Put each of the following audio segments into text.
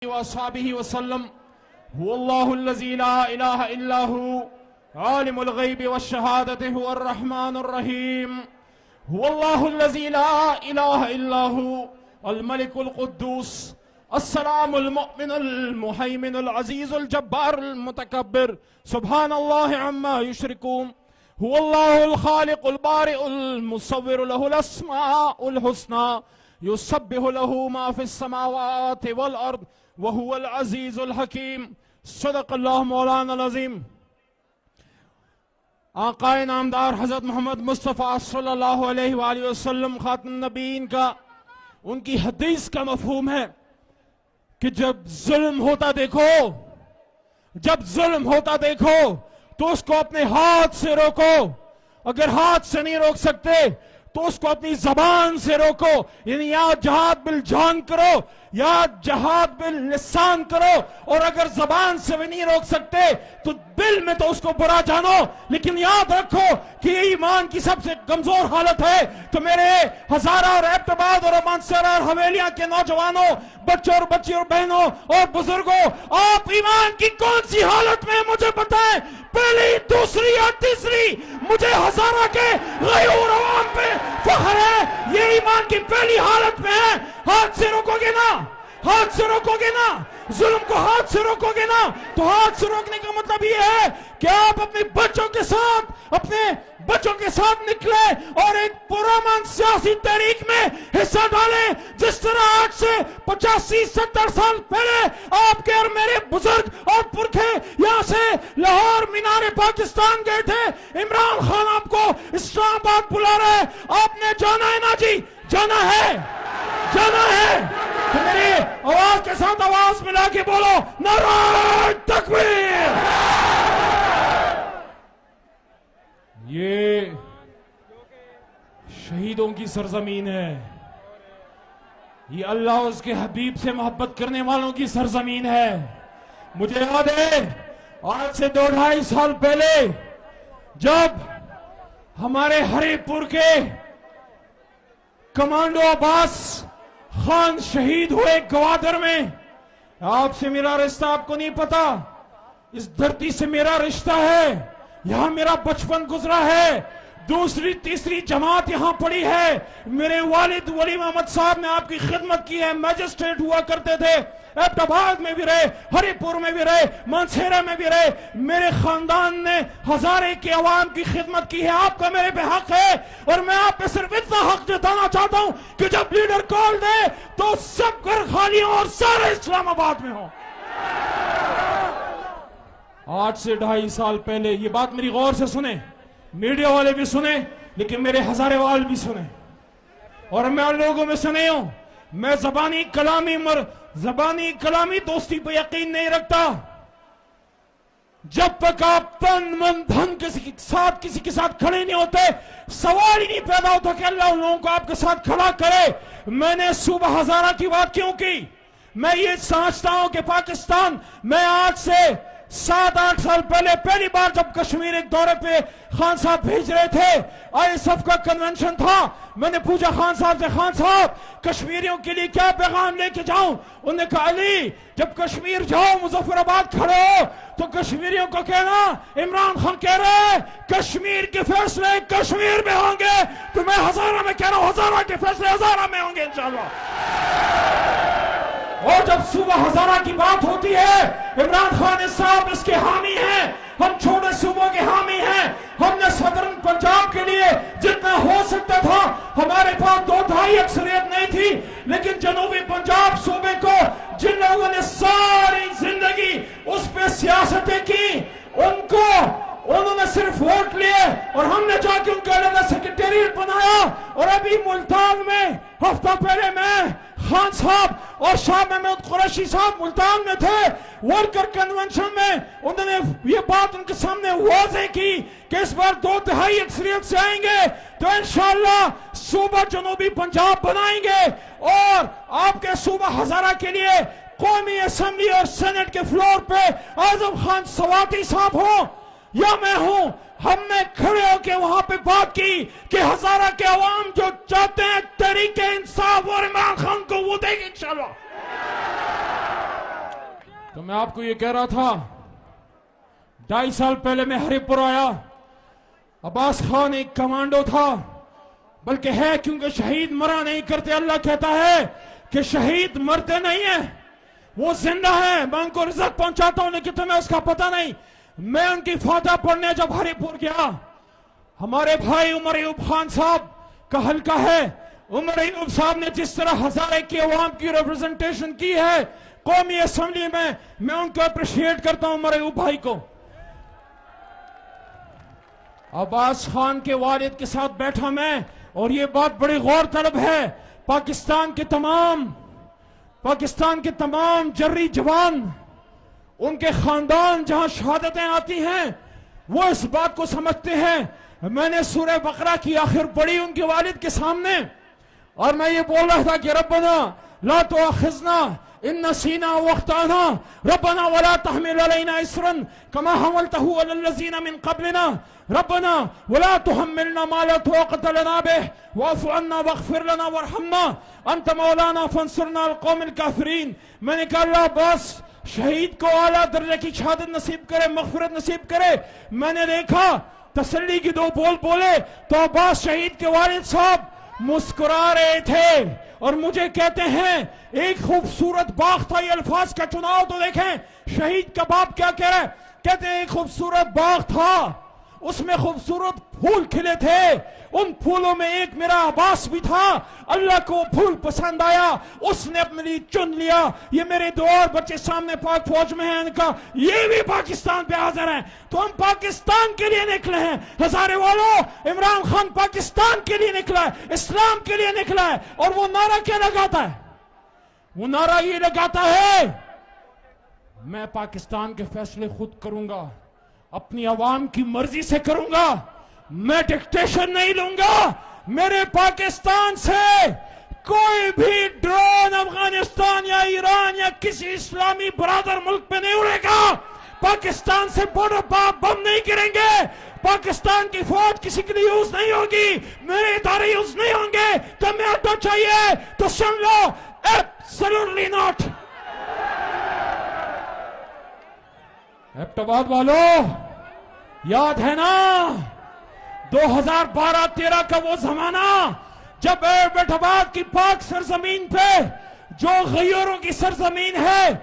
वस्सहाबिही वसल्लम हुवल्लाहुल्लज़ी ला इलाहा इल्ला हु आलिमुल गैबि वश्शहादति हुवर रहमानुर रहीम हुवल्लाहुल्लज़ी ला इलाहा इल्ला हु अल मलिकुल कुद्दूस अस्सलामुल मुअमिनुल मुहैमिनुल अज़ीज़ुल जब्बारुल मुतकब्बिर सुब्हानल्लाहि अम्मा युश्रिकून हुवल्लाहुल खालिकुल बारिउल मुसव्विरु लहुल अस्माउल हुस्ना युसब्बिहु लहू मा फिस समावाति वल अर्द व हुवल अज़ीज़ुल हकीम सदक़ल्लाहु मौलाना अज़ीम। आक़ाए नामदार हज़रत मोहम्मद मुस्तफ़ा सल्लल्लाहु अलैहि वसल्लम खातमुन नबीयीन का उनकी हदीस का मफ़हूम है कि जब जुल्म होता देखो तो उसको अपने हाथ से रोको। अगर हाथ से नहीं रोक सकते तो उसको अपनी जबान से रोको, यानी या जहाद बिल जान करो या जहाद बिल लिसान करो। और अगर जबान से भी नहीं रोक सकते तो दिल में तो उसको बुरा जानो, लेकिन याद रखो कि ये ईमान की सबसे कमजोर हालत है। तो मेरे हजारा और एबटाबाद और मानसरा और हवेलियां के नौजवानों, बच्चों और बच्चियों और बहनों और बुजुर्गों, आप ईमान की कौन सी हालत में मुझे बताएं, पहली, दूसरी या तीसरी? मुझे हजारा के गयूर अवाम पे फख्र है, ये ईमान की पहली हालत में है। हाथ से रोकोगे ना, हाथ से रोकोगे ना, जुल्म को हाथ से रोकोगे ना, तो हाथ से रोकने का मतलब ये है कि आप अपने बच्चों के साथ निकले और एक पुरअमन सियासी तहरीक में हिस्सा डालें। जिस तरह आज से 85-70 साल पहले आपके और मेरे बुजुर्ग और पुरखे यहां से लाहौर मीनारे पाकिस्तान गए थे, इमरान खान आपको इस्लामाबाद बुला रहे हैं, आपने जाना है ना जी? जाना है, जाना है। तो मेरी आवाज के साथ आवाज मिला के बोलो, नारे तकबीर। ये शहीदों की सरजमीन है, ये अल्लाह और उसके हबीब से मोहब्बत करने वालों की सरजमीन है। मुझे याद है आज से 2-2.5 साल पहले जब हमारे हरिपुर के कमांडो अब्बास खान शहीद हुए गवादर में। आपसे मेरा रिश्ता आपको नहीं पता, इस धरती से मेरा रिश्ता है, यहां मेरा बचपन गुजरा है, दूसरी तीसरी जमात यहां पड़ी है। मेरे वालिद वली मोहम्मद साहब ने आपकी खिदमत की है, मैजिस्ट्रेट हुआ करते थे, एबटाबाद में भी रहे, हरिपुर में भी रहे, मानसेरा में भी रहे। मेरे खानदान ने हजारे के अवाम की खिदमत की है, आपका मेरे पे हक है। और मैं आप पे सिर्फ इतना हक जताना चाहता हूं कि जब लीडर कॉल दे तो सब घर खाली हो और सारे इस्लामाबाद में हो। आज से 2.5 साल पहले, ये बात मेरी गौर से सुने, मीडिया वाले भी सुने, लेकिन मेरे हजारे वाले भी सुने, और मैं उन लोगों में से नहीं हूं। मैं जबानी कलामी दोस्ती पर यकीन नहीं रखता। जब तक आप तन मन धन किसी के साथ खड़े नहीं होते, सवाल ही नहीं पैदा होता कि अल्लाह उन लोगों को आपके साथ खड़ा करे। मैंने सूबा हजारा की बात क्यों की? मैं ये समझता हूं कि पाकिस्तान में आज से 7-8 साल पहले पहली बार जब कश्मीर एक दौरे पे खान साहब भेज रहे थे, ISF का कन्वेंशन था, मैंने पूछा खान साहब से, खान साहब कश्मीरियों के लिए क्या पैगाम लेके जाऊं? उन्होंने कहा, अली जब कश्मीर जाओ, मुजफ्फराबाद खड़े हो तो कश्मीरियों को कहना इमरान खान कह रहे हैं कश्मीर के फैसले कश्मीर में होंगे। तो मैं हजारा में कह रहा हूं, हजारा के फैसले हजारा में होंगे इंशाल्लाह। और जब सूबा हजारा की बात होती है, इमरान खान साहब इसके हामी हैं, हम छोटे सूबों के हामी हैं। हमने सदर्न पंजाब के लिए जितना हो सकता था, हमारे पास 2-2.5 अक्सरियत नहीं थी, लेकिन जनूबी पंजाब सूबे को जिन लोगों ने सारी जिंदगी उस पे सियासतें की, उन्होंने सिर्फ वोट लिए और हमने जाके उनका अलग सेक्रेटेरिएट बनाया। और अभी मुल्तान में हफ्ता पहले मैं, खान साहब और शाह महमूद कुरैशी साहब मुल्तान में थे वर्कर कन्वेंशन में। उन्होंने ये बात उनके सामने वाज़ेह की कि इस बार 2-2.5 अक्सरियत से आएंगे तो इंशाअल्लाह सूबा जनूबी पंजाब बनाएंगे। और आपके सूबा हजारा के लिए कौमी असेंबली और सेनेट के फ्लोर पे आजम खान सवाती साहब हो या मैं हूं, हमने खड़े होकर वहां पे बात की कि हजारा के अवाम जो चाहते हैं तहरीक इंसाफ और इमरान खान को वो देंगे इंशाल्लाह। तो मैं आपको ये कह रहा था, 2.5 साल पहले मैं हरिपुर आया। अब्बास खान एक कमांडो था, बल्कि है, क्योंकि शहीद मरा नहीं करते। अल्लाह कहता है कि शहीद मरते नहीं है, वो जिंदा है। मैं उनको रिजक पहुंचाता हूं, लेकिन तुम्हें उसका पता नहीं। मैं उनकी फातह पढ़ने जब हरिपुर गया, हमारे भाई उमर अयूब खान साहब का हल्का है। उमर अयूब साहब ने जिस तरह हजारे की अवाम की रिप्रेजेंटेशन की है कौमी असेंबली में, मैं उनको अप्रिशिएट करता हूं, उमर अयूब भाई को। अब्बास खान के वालिद के साथ बैठा मैं, और ये बात बड़ी गौर तलब है, पाकिस्तान के तमाम जर्री जवान, उनके खानदान जहां शहादतें आती हैं, वो इस बात को समझते हैं। मैंने सूरह बकरा की आखिर पढ़ी उनके वालिद के सामने, और मैं ये बोल रहा था कि रब्बना ला तुआखिज़ना इन नसीना वख्ताना, रब्बना वला तहमिल अलैना इसरन कमा हमलतहु अलल लज़ीना मिन क़ब्लिना, रब्बना वला तुहम्मिलना मा ला ताक़त लना बिह वाफ़ु अन्ना वग़फ़िर लना वरहमना अंत मौलाना फंसुरना अल क़ौमिल काफ़िरीन। मैंने कहा अल्लाह बस शहीद को आला दर्जे की शहादत नसीब करे, मग़फ़िरत नसीब करे। मैंने देखा तसल्ली की 2 बोल बोले तो अब्बास शहीद के वालिद साहब मुस्कुरा रहे थे, और मुझे कहते हैं एक खूबसूरत बाग था। ये अल्फाज का चुनाव तो देखें, शहीद का बाप क्या कह रहा है, कहते हैं एक खूबसूरत बाग था, उसमें खूबसूरत फूल खिले थे, उन फूलों में एक मेरा अब्बास भी था। अल्लाह को फूल पसंद आया, उसने अपने लिए चुन लिया। ये मेरे 2 और बच्चे सामने पाक फौज में हैं, इनका ये भी पाकिस्तान पे हाजिर हैं। तो हम पाकिस्तान के लिए निकले हैं। हजारे वालों, इमरान खान पाकिस्तान के लिए निकला है, इस्लाम के लिए निकला है। और वो नारा क्या लगाता है? वो नारा ये लगाता है, मैं पाकिस्तान के फैसले खुद करूंगा, अपनी आवाम की मर्जी से करूंगा, मैं डिक्टेशन नहीं लूंगा। मेरे पाकिस्तान से कोई भी ड्रोन अफगानिस्तान या ईरान या किसी इस्लामी बरादर मुल्क पे नहीं उड़ेगा। पाकिस्तान से बॉर्डर पर बम नहीं गिरेंगे, पाकिस्तान की फौज किसी के लिए यूज नहीं होगी, मेरे इदारे यूज नहीं होंगे। तो मैं ऑटो चाहिए तो सुन लो, एब्सोल्युटली नॉट। एबटाबाद वालों, याद है ना 2012-13 का वो जमाना जब एबटाबाद की पाक सरजमीन पे, जो गैरों की सरजमीन है,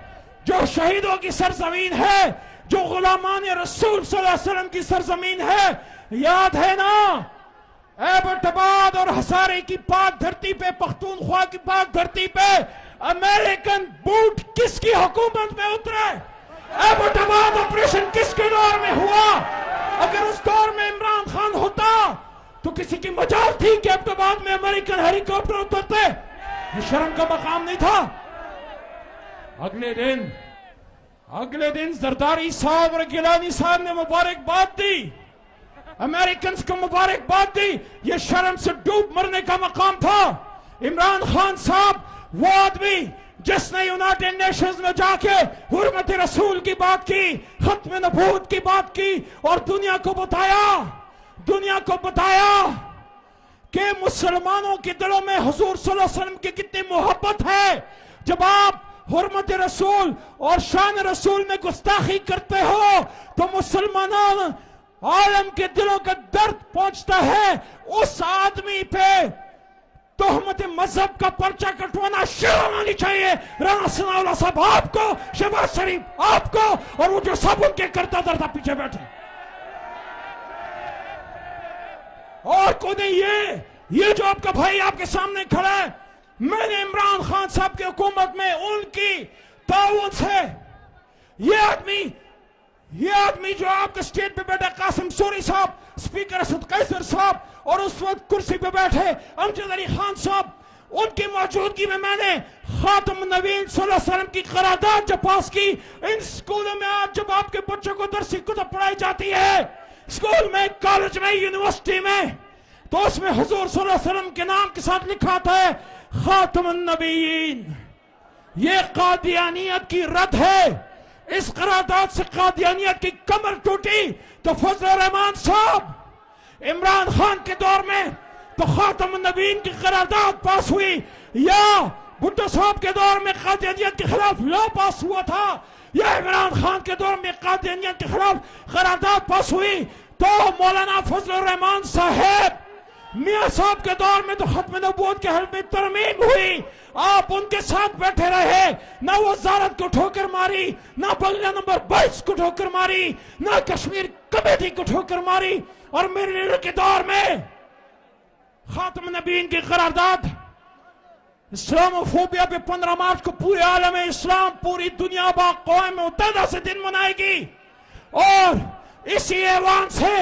जो शहीदों की सरजमीन है, जो गुलामान रसूल सल्लल्लाहु अलैहि वसल्लम की सरजमीन है, याद है ना एबटाबाद और हजारे की पाक धरती पे, पख्तूनख्वा की पाक धरती पे अमेरिकन बूट किसकी हुकूमत में उतरे? एबटाबाद ऑपरेशन किसके दौर में हुआ? अगर उस दौर में इमरान खान होता तो किसी की मजाल थी कि एबटाबाद में अमेरिकन हेलीकॉप्टर उतरते? ये शर्म का मकाम नहीं था। अगले दिन जरदारी साहब और गिलानी साहब ने मुबारकबाद दी, अमेरिकन को मुबारकबाद दी। ये शर्म से डूब मरने का मकाम था। इमरान खान साहब वो आदमी जिसने यूनाइटेड नेशंस में जाके हुर्मत रसूल की बात की, खत्म नबूवत की बात की, और दुनिया को बताया कि मुसलमानों के दिलों में हुजूर सल्लल्लाहु अलैहि वसल्लम की कितनी मोहब्बत है। जब आप हुर्मत रसूल और शान रसूल में गुस्ताखी करते हो तो मुसलमानों आलम के दिलों का दर्द पहुंचता है। उस आदमी पे तोहमत मजहब का पर्चा कटवाना शर्म आनी चाहिए। राना सनाउल्लाह साहब आपको, शहबाज शरीफ आपको, और वो जो सब उनके करता दर्दा पीछे बैठे, और कोई नहीं। ये जो आपका भाई आपके सामने खड़ा है, मैंने इमरान खान साहब की हुकूमत में उनकी ताउन से ये आदमी जो आपके स्टेज पे बैठा, कासिम सूरी साहब, स्पीकर असद कैसर साहब, और उस वक्त कुर्सी पे बैठे अमजद अली खान साहब, उनकी मौजूदगी में मैंने खातम नबीन सल्लल्लाहु अलैहि वसल्लम की करारदाद जब पास की। इन स्कूलों में आज जब आपके बच्चों को दरसी कुतुब पढ़ाई जाती है, स्कूल में, कॉलेज में, यूनिवर्सिटी में, तो उसमें हुजूर सल्लल्लाहु अलैहि वसल्लम के नाम के साथ लिखा आता है खातम नबीन। ये कादियानियत की रद है। इस करारदाद से कादियानियत की कमर टूटी तो फजल रहमान साहब इमरान खान के दौर में तो खातम नबीन की करारदाद पास हुई। या भुट्टो साहब के दौर में कादियानियत के खिलाफ लॉ पास हुआ था, या इमरान खान के दौर में कादियानियत के खिलाफ करारदाद पास हुई, तो मौलाना फजलुर रहमान साहब मियां साहब के दौर में तो खत्म नबूवत के हल में तरमीम हुई, आप उनके साथ बैठे रहे, ना वो वजारत को ठोकर मारी, ना बंगला नंबर 22 को ठोकर मारी, ना कश्मीर कमेटी को ठोकर मारी, और मेरे लीडर के दौर में खातम नबीन की करारदाद इस्लामोफोबिया पे 15 मार्च को पूरे आलम इस्लाम, पूरी दुनिया बाक़ौम मुत्तहिदा से दिन मनाएगी। और इसी ऐवान से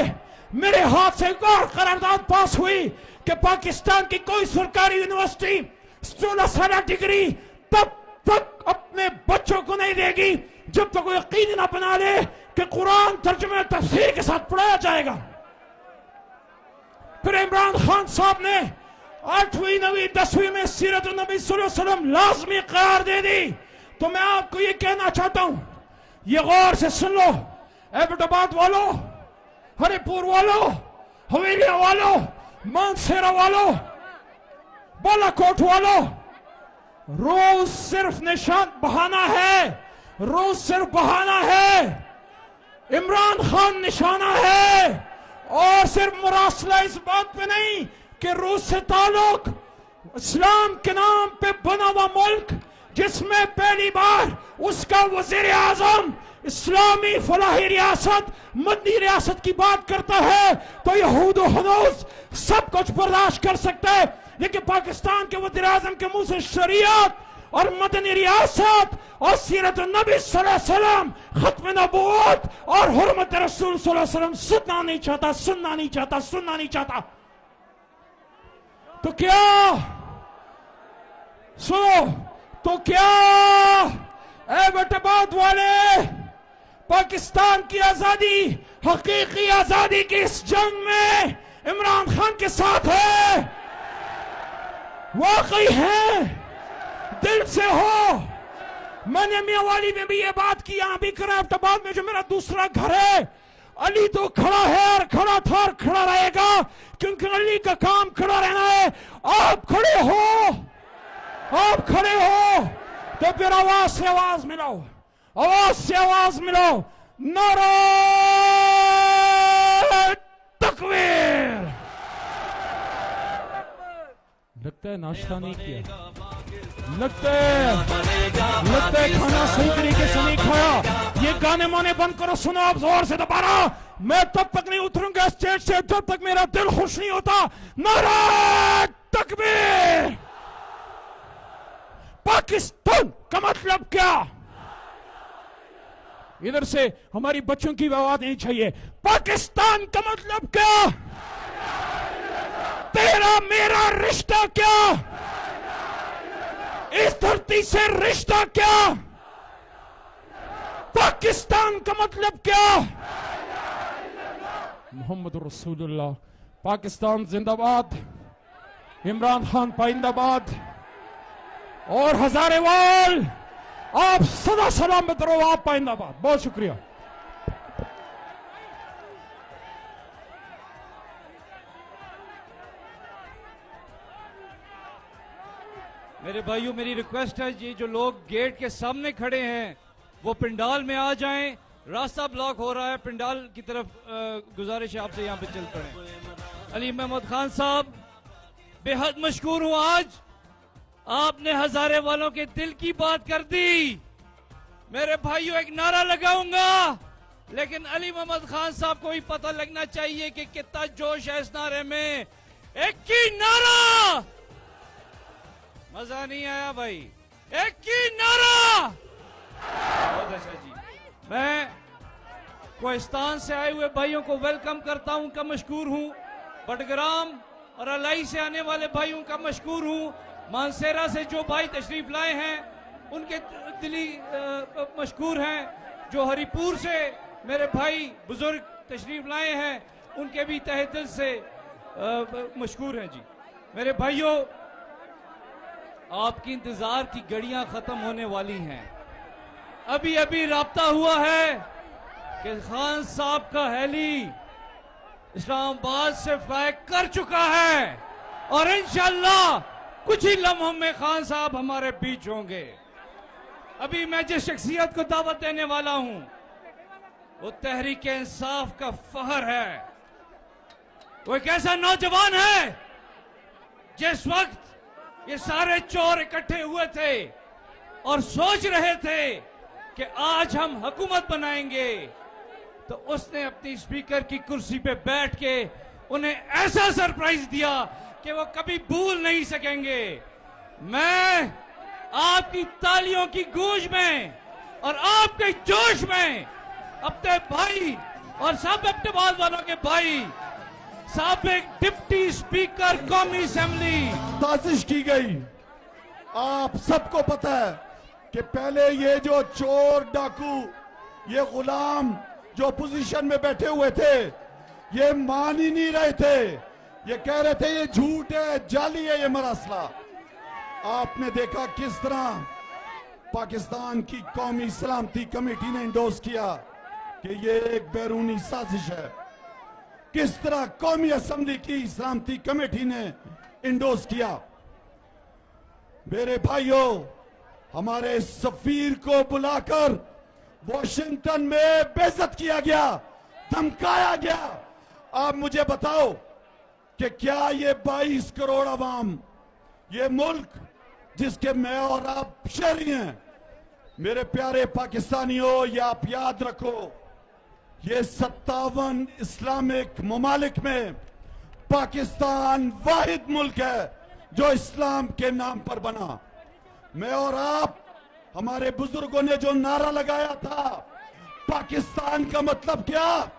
मेरे हाथ से एक और करारदाद पास हुई कि पाकिस्तान की कोई सरकारी यूनिवर्सिटी 16 साल डिग्री तब तक अपने बच्चों को नहीं देगी जब तक वो यकीन न बना ले कि कुरान तर्जुमे तफसीर के साथ पढ़ाया जाएगा। फिर इमरान खान साहब ने 8वीं 9वीं 10वीं में सीरत नबी सल्लल्लाहु अलैहि वसल्लम लाजमी करार दे दी। तो मैं आपको ये कहना चाहता हूं, ये गौर से सुन लो, एबटाबाद वालों, हरिपुर वालों, हवेलिया वालों, मानसेरा वालों, बालाकोट वालों, रोज सिर्फ निशान बहाना है, रोज सिर्फ बहाना है। इमरान खान निशाना है, और सिर्फ मुरासला इस बात पे नहीं कि रूस से ताल्लुक, इस्लाम के नाम पे बना हुआ मुल्क जिसमें पहली बार उसका वजीर आजम इस्लामी फलाही रियासत, मदनी रियासत की बात करता है, तो यहूद हनूस सब कुछ बर्दाश्त कर सकता है, लेकिन पाकिस्तान के वजीर आजम के मुंह से शरीयत और मदनी रियासत और सीरत नबी सल्लल्लाहु अलैहि वसल्लम, खत्म नबूवत और हुर्मत रसूल सल्लल्लाहु अलैहि वसल्लम सुनना नहीं चाहता, सुनना नहीं चाहता, सुनना नहीं चाहता। तो क्या सुनो, तो क्या एबटाबाद वाले पाकिस्तान की आजादी, हकीकी आजादी की इस जंग में इमरान खान के साथ है? वाकई है, दिल से हो। मैंने मियांवाली में भी ये बात की, यहां भी करा, एबटाबाद में जो मेरा दूसरा घर है, अली तो खड़ा है और खड़ा था और खड़ा रहेगा, क्योंकि अली का काम खड़ा रहना है। आप खड़े हो, आप खड़े हो, तो फिर आवाज से आवाज मिलाओ, आवाज से आवाज मिलाओ, नारा तकबीर। लगता है नाश्ता नहीं किया, लगता है खाना सही तरीके से नहीं खाया। ये गाने माने बंद करो, सुनो आप जोर से दोबारा। मैं तब तक नहीं उतरूंगा स्टेज से जब तक मेरा दिल खुश नहीं होता। नारा तकबीर। पाकिस्तान का मतलब क्या? इधर से हमारी बच्चों की आवाज नहीं चाहिए। पाकिस्तान का मतलब क्या? तेरा मेरा रिश्ता क्या? इस धरती से रिश्ता क्या? पाकिस्तान का मतलब क्या? मोहम्मद रसूलुल्लाह। पाकिस्तान जिंदाबाद, इमरान खान पाइंदाबाद, और हजारेवाल आप सदा सलामत रहो, आप पाइंदाबाद। बहुत शुक्रिया। मेरे भाइयों, मेरी रिक्वेस्ट है, ये जो लोग गेट के सामने खड़े हैं वो पंडाल में आ जाएं। रास्ता ब्लॉक हो रहा है, पंडाल की तरफ गुजारिश है आपसे, यहाँ पे चल पड़े। अली महमूद खान साहब, बेहद मशकूर हूं, आज आपने हजारे वालों के दिल की बात कर दी। मेरे भाइयों, एक नारा लगाऊंगा, लेकिन अली महमूद खान साहब को भी पता लगना चाहिए कि कितना जोश है इस नारे में। एक ही नारा, मजा नहीं आया भाई, एक ही नारा। बहुत अच्छा जी। मैं कोहिस्तान से आए हुए भाइयों को वेलकम करता हूं, का मशकूर हूं। बडग्राम और अलाई से आने वाले भाइयों का मशकूर हूं। मानसेरा से जो भाई तशरीफ लाए हैं उनके दिली मशकूर हैं। जो हरिपुर से मेरे भाई बुजुर्ग तशरीफ लाए हैं उनके भी तहे दिल से मशकूर हैं जी। मेरे भाइयों, आपकी इंतजार की घड़ियां खत्म होने वाली हैं। अभी अभी राब्ता हुआ है कि खान साहब का हेली इस्लामाबाद से फ्लाई कर चुका है, और इंशाल्लाह कुछ ही लम्हों में खान साहब हमारे बीच होंगे। अभी मैं जिस शख्सियत को दावत देने वाला हूं वो तहरीक इंसाफ का फहर है। वो एक ऐसा नौजवान है जिस वक्त ये सारे चोर इकट्ठे हुए थे और सोच रहे थे कि आज हम हुकूमत बनाएंगे, तो उसने अपनी स्पीकर की कुर्सी पे बैठ के उन्हें ऐसा सरप्राइज दिया कि वो कभी भूल नहीं सकेंगे। मैं आपकी तालियों की गूंज में और आपके जोश में अपने भाई और साबिक टबाल वालों के भाई साबिक डिप्टी स्पीकर कौमी असेंबली साजिश की गई। आप सबको पता है कि पहले ये जो चोर डाकू, ये गुलाम जो पोजीशन में बैठे हुए थे, ये मान ही नहीं रहे थे। ये कह रहे थे ये झूठ है, जाली है ये मरासला। आपने देखा किस तरह पाकिस्तान की कौमी सलामती कमेटी ने इंडोर्स किया कि ये एक बैरूनी साजिश है। किस तरह कौमी असेंबली की सलामती कमेटी ने इंडोर्स किया। मेरे भाइयों, हमारे सफीर को बुलाकर वॉशिंगटन में बेइज्जत किया गया, धमकाया गया। आप मुझे बताओ कि क्या ये 22 करोड़ अवाम, ये मुल्क जिसके मैं और आप शहरी हैं, मेरे प्यारे पाकिस्तानियों, ये आप याद रखो, ये 57 इस्लामिक ममालिक में पाकिस्तान वाहिद मुल्क है जो इस्लाम के नाम पर बना। मैं और आप, हमारे बुजुर्गों ने जो नारा लगाया था, पाकिस्तान का मतलब क्या?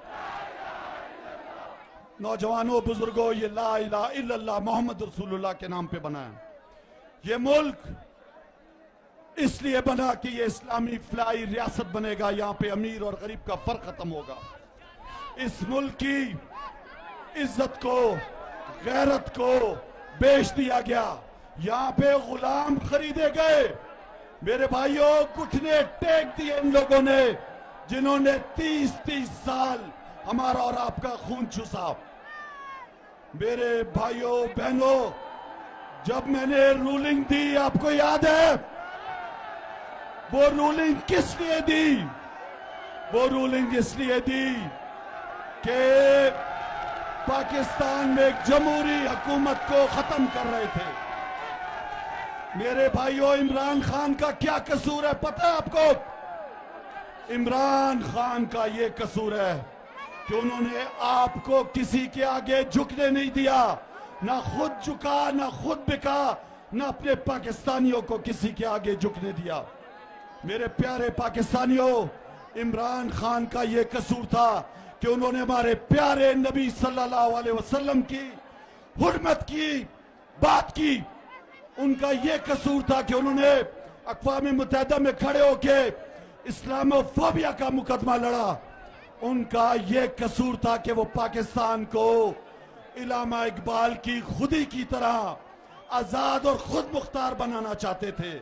नौजवानों, बुजुर्गों, ये ला इलाहा इल्लल्लाह मोहम्मद रसूलुल्लाह के नाम पे बना है। ये मुल्क इसलिए बना कि ये इस्लामी फलाई रियासत बनेगा, यहां पे अमीर और गरीब का फर्क खत्म होगा। इस मुल्क की इज्जत को, गैरत को बेच दिया गया, यहां पे गुलाम खरीदे गए। मेरे भाइयों, घुटने टेक दिए इन लोगों ने जिन्होंने 30-30 साल हमारा और आपका खून चूसा। मेरे भाइयों बहनों, जब मैंने रूलिंग दी, आपको याद है वो रूलिंग किस लिए दी? वो रूलिंग इसलिए दी कि पाकिस्तान में एक जमहूरी हुकूमत को खत्म कर रहे थे। मेरे भाइयों, इमरान खान का क्या कसूर है पता है आपको? इमरान खान का ये कसूर है कि उन्होंने आपको किसी के आगे झुकने नहीं दिया, ना खुद झुका, ना खुद बिका, ना अपने पाकिस्तानियों को किसी के आगे झुकने दिया। मेरे प्यारे पाकिस्तानियों, इमरान खान का ये कसूर था कि उन्होंने हमारे प्यारे नबी सल्लल्लाहु अलैहि वसल्लम की हुर्मत की बात की। उनका ये कसूर था कि उन्होंने अक़वाम मुत्तहिदा में खड़े होकर इस्लामोफोबिया का मुकदमा लड़ा। उनका ये कसूर था कि वो पाकिस्तान को इल्लामा इकबाल की खुदी की तरह आजाद और खुद मुख्तार बनाना चाहते थे।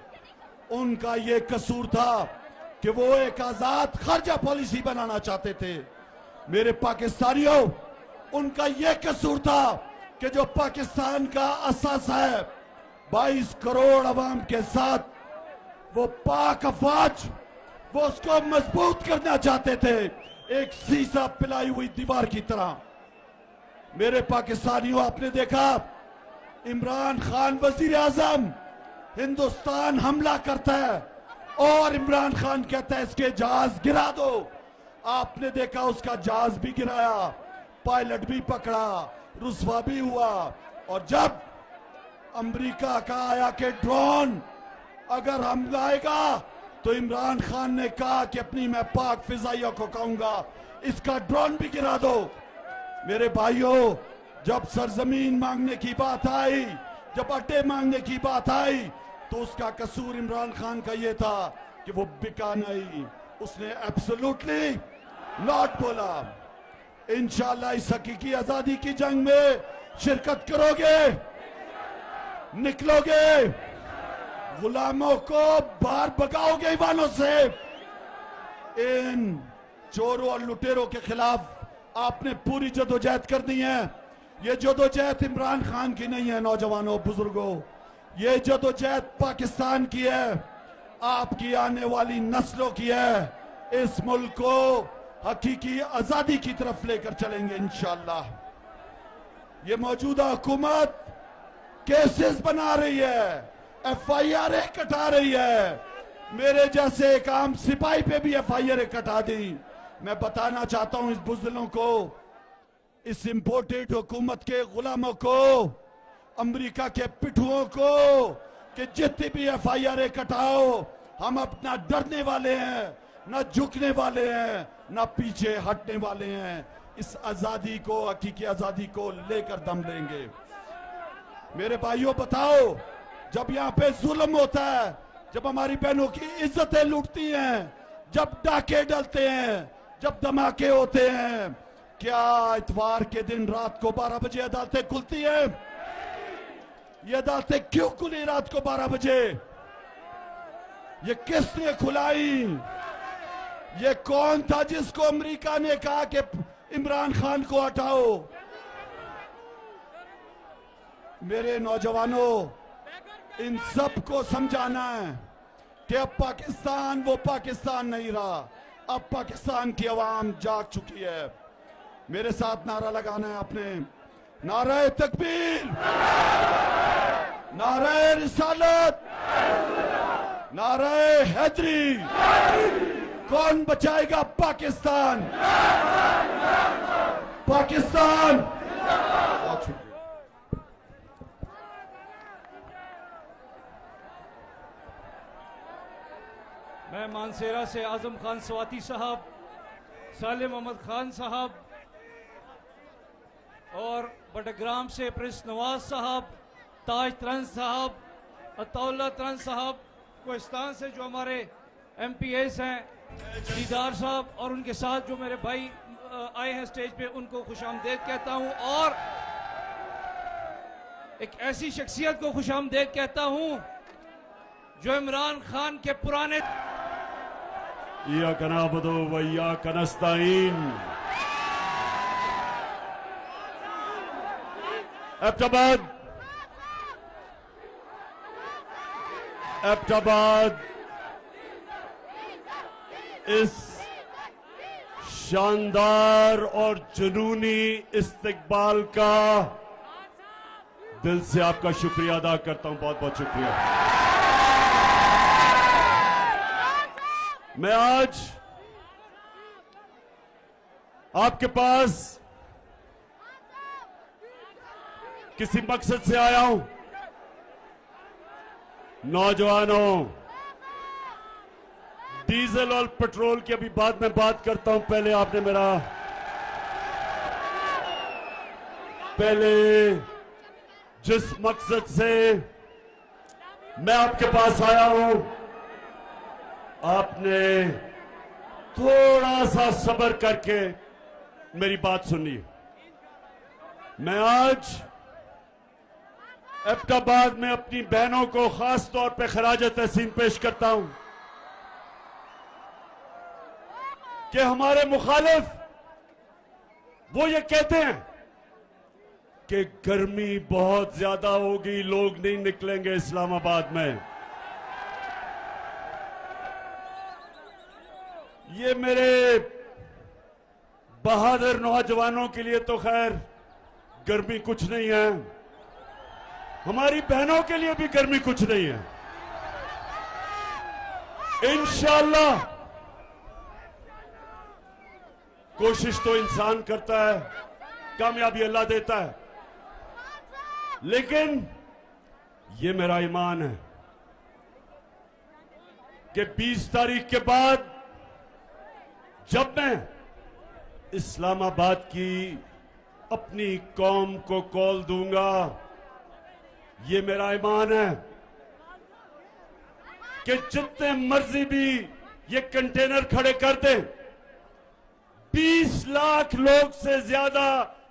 उनका ये कसूर था कि वो एक आजाद खर्जा पॉलिसी बनाना चाहते थे। मेरे पाकिस्तानियों, उनका ये कसूर था कि जो पाकिस्तान का असास है 22 करोड़ अवाम के साथ, वो पाक अफवाज, वो उसको मजबूत करना चाहते थे, एक सीसा पिलाई हुई दीवार की तरह। मेरे पाकिस्तानियों, आपने देखा इमरान खान वजीर आजम, हिंदुस्तान हमला करता है और इमरान खान कहता है इसके जहाज गिरा दो। आपने देखा उसका जहाज भी गिराया, पायलट भी पकड़ा, रुसवा भी हुआ। और जब अमेरिका का आया कि ड्रोन अगर हमला आएगा तो इमरान खान ने कहा कि अपनी मैं पाक फिजाइया को कहूंगा इसका ड्रोन भी गिरा दो। मेरे भाइयों, जब सरजमीन मांगने की बात आई, जब अड्डे मांगने की बात आई, तो उसका कसूर इमरान खान का यह था कि वो बिका नहीं। उसने एब्सोल्युटली नॉट बोला। इंशाल्लाह इस हकीकी आजादी की जंग में शिरकत करोगे, निकलोगे, गुलामों को बाहर भगाओगे ईवानों से। इन चोरों और लुटेरों के खिलाफ आपने पूरी जदोजहद करनी है। ये जदोजहद इमरान खान की नहीं है। नौजवानों, बुजुर्गों, ये जदोजहद पाकिस्तान की है, आपकी आने वाली नस्लों की है। इस मुल्क को हकीकी आजादी की तरफ लेकर चलेंगे इंशाअल्लाह। ये मौजूदा हुकूमत केसेस बना रही है, FIR कटा रही है। मेरे जैसे एक आम सिपाही पे भी FIR कटा दी। मैं बताना चाहता हूं इस बुज़दिलों को, इस इंपोर्टेड हुकूमत के गुलामों को, अमेरिका के पिट्ठुओं को, कि जितनी भी FIR कटाओ, हम अपना डरने वाले हैं, ना झुकने वाले हैं, ना पीछे हटने वाले हैं। इस आजादी को, हकीकी आजादी को लेकर दम लेंगे। मेरे भाइयों बताओ, जब यहां पे जुल्म होता है, जब हमारी बहनों की इज्जतें लूटती हैं, जब डाके डलते हैं, जब धमाके होते हैं, क्या इतवार के दिन रात को 12 बजे अदालतें खुलती हैं? ये अदालतें क्यों खुली रात को 12 बजे? ये किसने खुलाई? ये कौन था जिसको अमेरिका ने कहा कि इमरान खान को हटाओ? मेरे नौजवानों, इन सब को समझाना है कि अब पाकिस्तान वो पाकिस्तान नहीं रहा। अब पाकिस्तान की आवाम जाग चुकी है। मेरे साथ नारा लगाना है आपने। नारे तकबीर, नारे रिसालत, नारे हैदरी। कौन बचाएगा पाकिस्तान? पाकिस्तान। बहुत शुक्रिया। मैं मानसेरा से आजम खान स्वाति साहब, सालिम अहमद खान साहब और बटग्राम से प्रिंस नवाज साहब, ताज त्रंस साहब, अतौला त्रंस साहब, कोहिस्तान से जो हमारे MPAs हैं, दीदार साहब और उनके साथ जो मेरे भाई आए हैं स्टेज पे, उनको खुशामदेद कहता हूं। और एक ऐसी शख्सियत को खुशामदेद कहता हूं जो इमरान खान के पुराने इय्याका नअबुदु व इय्याका नस्तईन। एबटाबाद इस शानदार और जुनूनी इस्तकबाल का दिल से आपका शुक्रिया अदा करता हूं। बहुत बहुत शुक्रिया। मैं आज आपके पास किसी मकसद से आया हूं। नौजवानों, डीजल और पेट्रोल की अभी बाद में बात करता हूं। पहले जिस मकसद से मैं आपके पास आया हूं, आपने थोड़ा सा सब्र करके मेरी बात सुनिए। मैं आज एबटाबाद में अपनी बहनों को खास तौर पे खराज तहसीन पेश करता हूं कि हमारे मुखालिफ वो ये कहते हैं कि गर्मी बहुत ज्यादा होगी, लोग नहीं निकलेंगे इस्लामाबाद में। ये मेरे बहादुर नौजवानों के लिए तो खैर गर्मी कुछ नहीं है, हमारी बहनों के लिए भी गर्मी कुछ नहीं है। इंशाअल्लाह कोशिश तो इंसान करता है, कामयाबी अल्लाह देता है, लेकिन ये मेरा ईमान है कि 20 तारीख के बाद जब मैं इस्लामाबाद की अपनी कौम को कॉल दूंगा, ये मेरा ईमान है कि जितने मर्जी भी ये कंटेनर खड़े कर दें, 20 लाख लोग से ज्यादा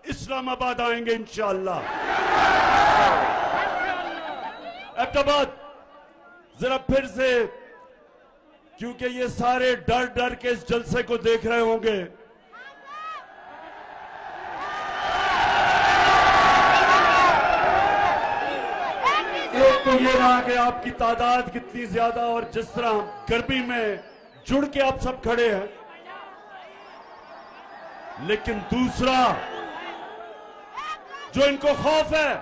इस्लामाबाद आएंगे इंशाअल्लाह। एबटाबाद जरा फिर से, क्योंकि ये सारे डर डर के इस जलसे को देख रहे होंगे, एक तो ये रहा कि आपकी तादाद कितनी ज्यादा और जिस तरह गर्मी में जुड़ के आप सब खड़े हैं, लेकिन दूसरा जो इनको खौफ है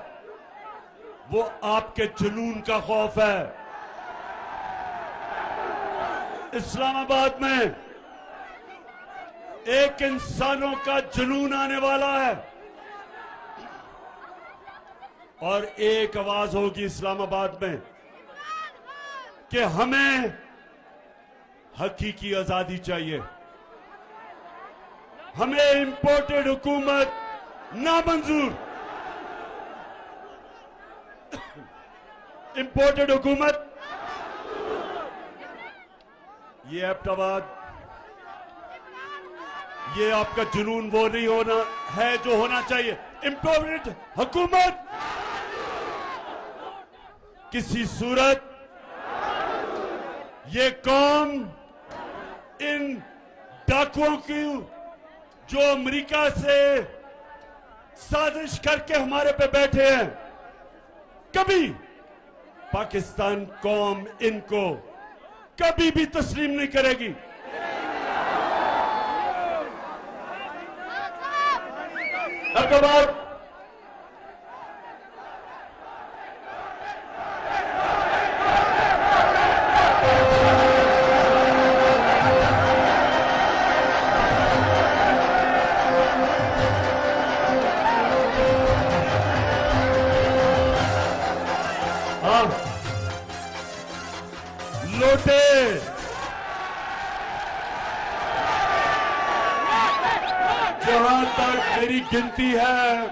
वो आपके जुनून का खौफ है। इस्लामाबाद में एक इंसानों का जुनून आने वाला है और एक आवाज होगी इस्लामाबाद में कि हमें हकीकी आजादी चाहिए, हमें इंपोर्टेड हुकूमत नामंजूर। इंपोर्टेड हुकूमत, ये एबटाबाद, ये आपका जुनून वो नहीं होना है जो होना चाहिए। इंपोर्टेड हुकूमत किसी सूरत ये कौम इन डाकुओं की जो अमेरिका से साजिश करके हमारे पे बैठे हैं, कभी पाकिस्तान कौम इनको कभी भी तस्लीम नहीं करेगी। अब लोटे जहां तक मेरी गिनती है,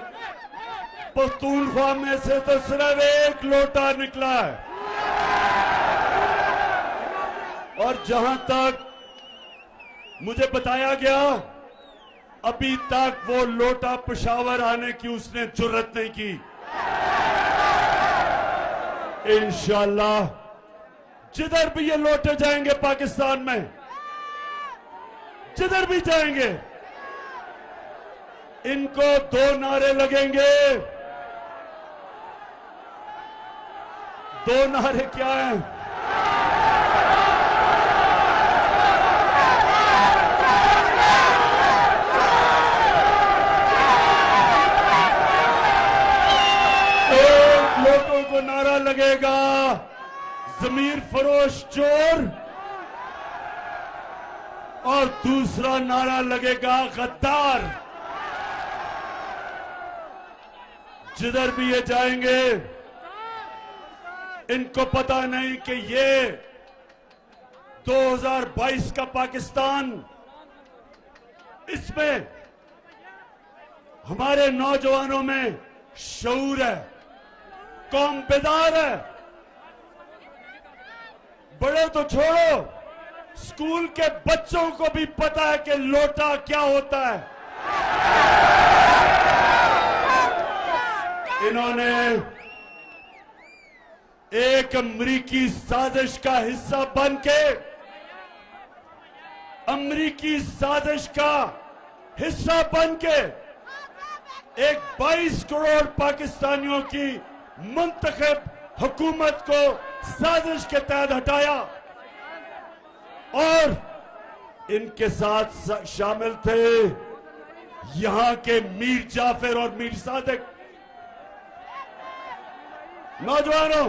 पख्तूनख्वा में से तो सिर्फ एक लोटा निकला है और जहां तक मुझे बताया गया अभी तक वो लोटा पेशावर आने की उसने जुर्रत नहीं की। इंशाअल्लाह जिधर भी ये लौटे जाएंगे पाकिस्तान में, जिधर भी जाएंगे, इनको दो नारे लगेंगे। दो नारे क्या हैं? एक लोगों को नारा लगेगा ज़मीर फरोश चोर और दूसरा नारा लगेगा गद्दार। जिधर भी ये जाएंगे इनको पता नहीं कि ये 2022 का पाकिस्तान, इसमें हमारे नौजवानों में शऊर है, कौम बेदार है। बड़े तो छोड़ो, स्कूल के बच्चों को भी पता है कि लोटा क्या होता है। इन्होंने एक अमरीकी साजिश का हिस्सा बनके, अमरीकी साजिश का हिस्सा बनके एक 22 करोड़ पाकिस्तानियों की मुंतखब हुकूमत को साजिश के तहत हटाया और इनके साथ शामिल थे यहां के मीर जाफर और मीर सादिक। नौजवानों,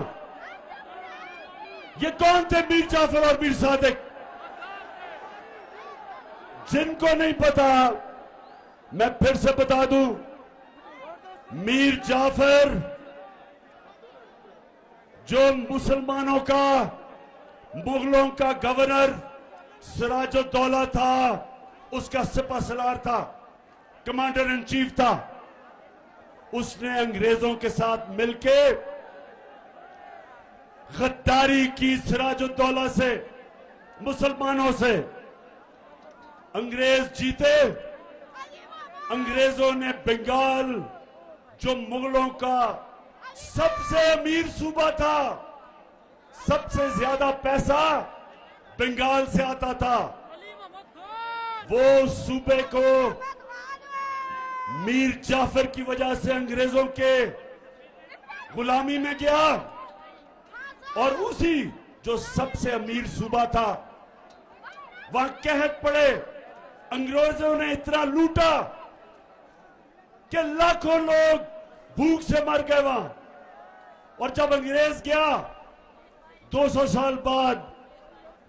ये कौन थे मीर जाफर और मीर सादिक? जिनको नहीं पता मैं फिर से बता दूं, मीर जाफर जो मुसलमानों का, मुगलों का गवर्नर सिराजुद्दौला था, उसका सिपहसालार था, कमांडर इन चीफ था, उसने अंग्रेजों के साथ मिलके गद्दारी की सिराजुद्दौला से, मुसलमानों से। अंग्रेज जीते, अंग्रेजों ने बंगाल जो मुगलों का सबसे अमीर सूबा था, सबसे ज्यादा पैसा बंगाल से आता था, वो सूबे को मीर जाफर की वजह से अंग्रेजों के गुलामी में गया और उसी जो सबसे अमीर सूबा था वहां कहत पड़े, अंग्रेजों ने इतना लूटा कि लाखों लोग भूख से मर गए वहां। और जब अंग्रेज गया 200 साल बाद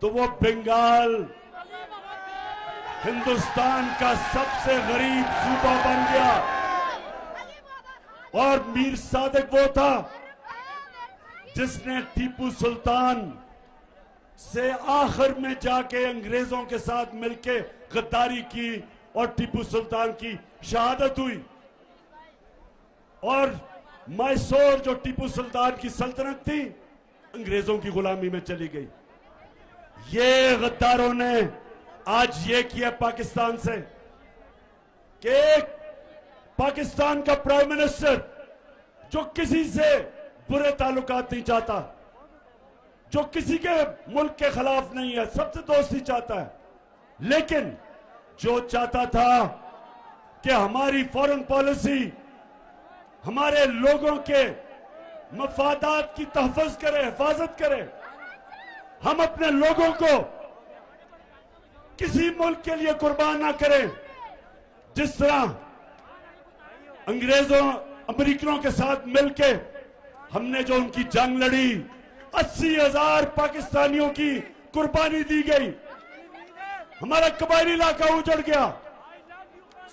तो वो बंगाल हिंदुस्तान का सबसे गरीब सूबा बन गया। और मीर सादिक वो था जिसने टीपू सुल्तान से आखिर में जाके अंग्रेजों के साथ मिलके गद्दारी की और टीपू सुल्तान की शहादत हुई। और मैसूर जो टीपू सुल्तान की सल्तनत थी अंग्रेजों की गुलामी में चली गई। ये गद्दारों ने आज ये किया पाकिस्तान से कि पाकिस्तान का प्राइम मिनिस्टर जो किसी से बुरे ताल्लुकात नहीं चाहता, जो किसी के मुल्क के खिलाफ नहीं है, सबसे दोस्ती चाहता है, लेकिन जो चाहता था कि हमारी फॉरेन पॉलिसी हमारे लोगों के मफादात की तहफ़्फ़ुज़ करे, हिफाजत करे, हम अपने लोगों को किसी मुल्क के लिए कुर्बान ना करें। जिस तरह अंग्रेजों अमेरिकनों के साथ मिलके हमने जो उनकी जंग लड़ी, 80,000 पाकिस्तानियों की कुर्बानी दी गई, हमारा कबायली इलाका उजड़ गया,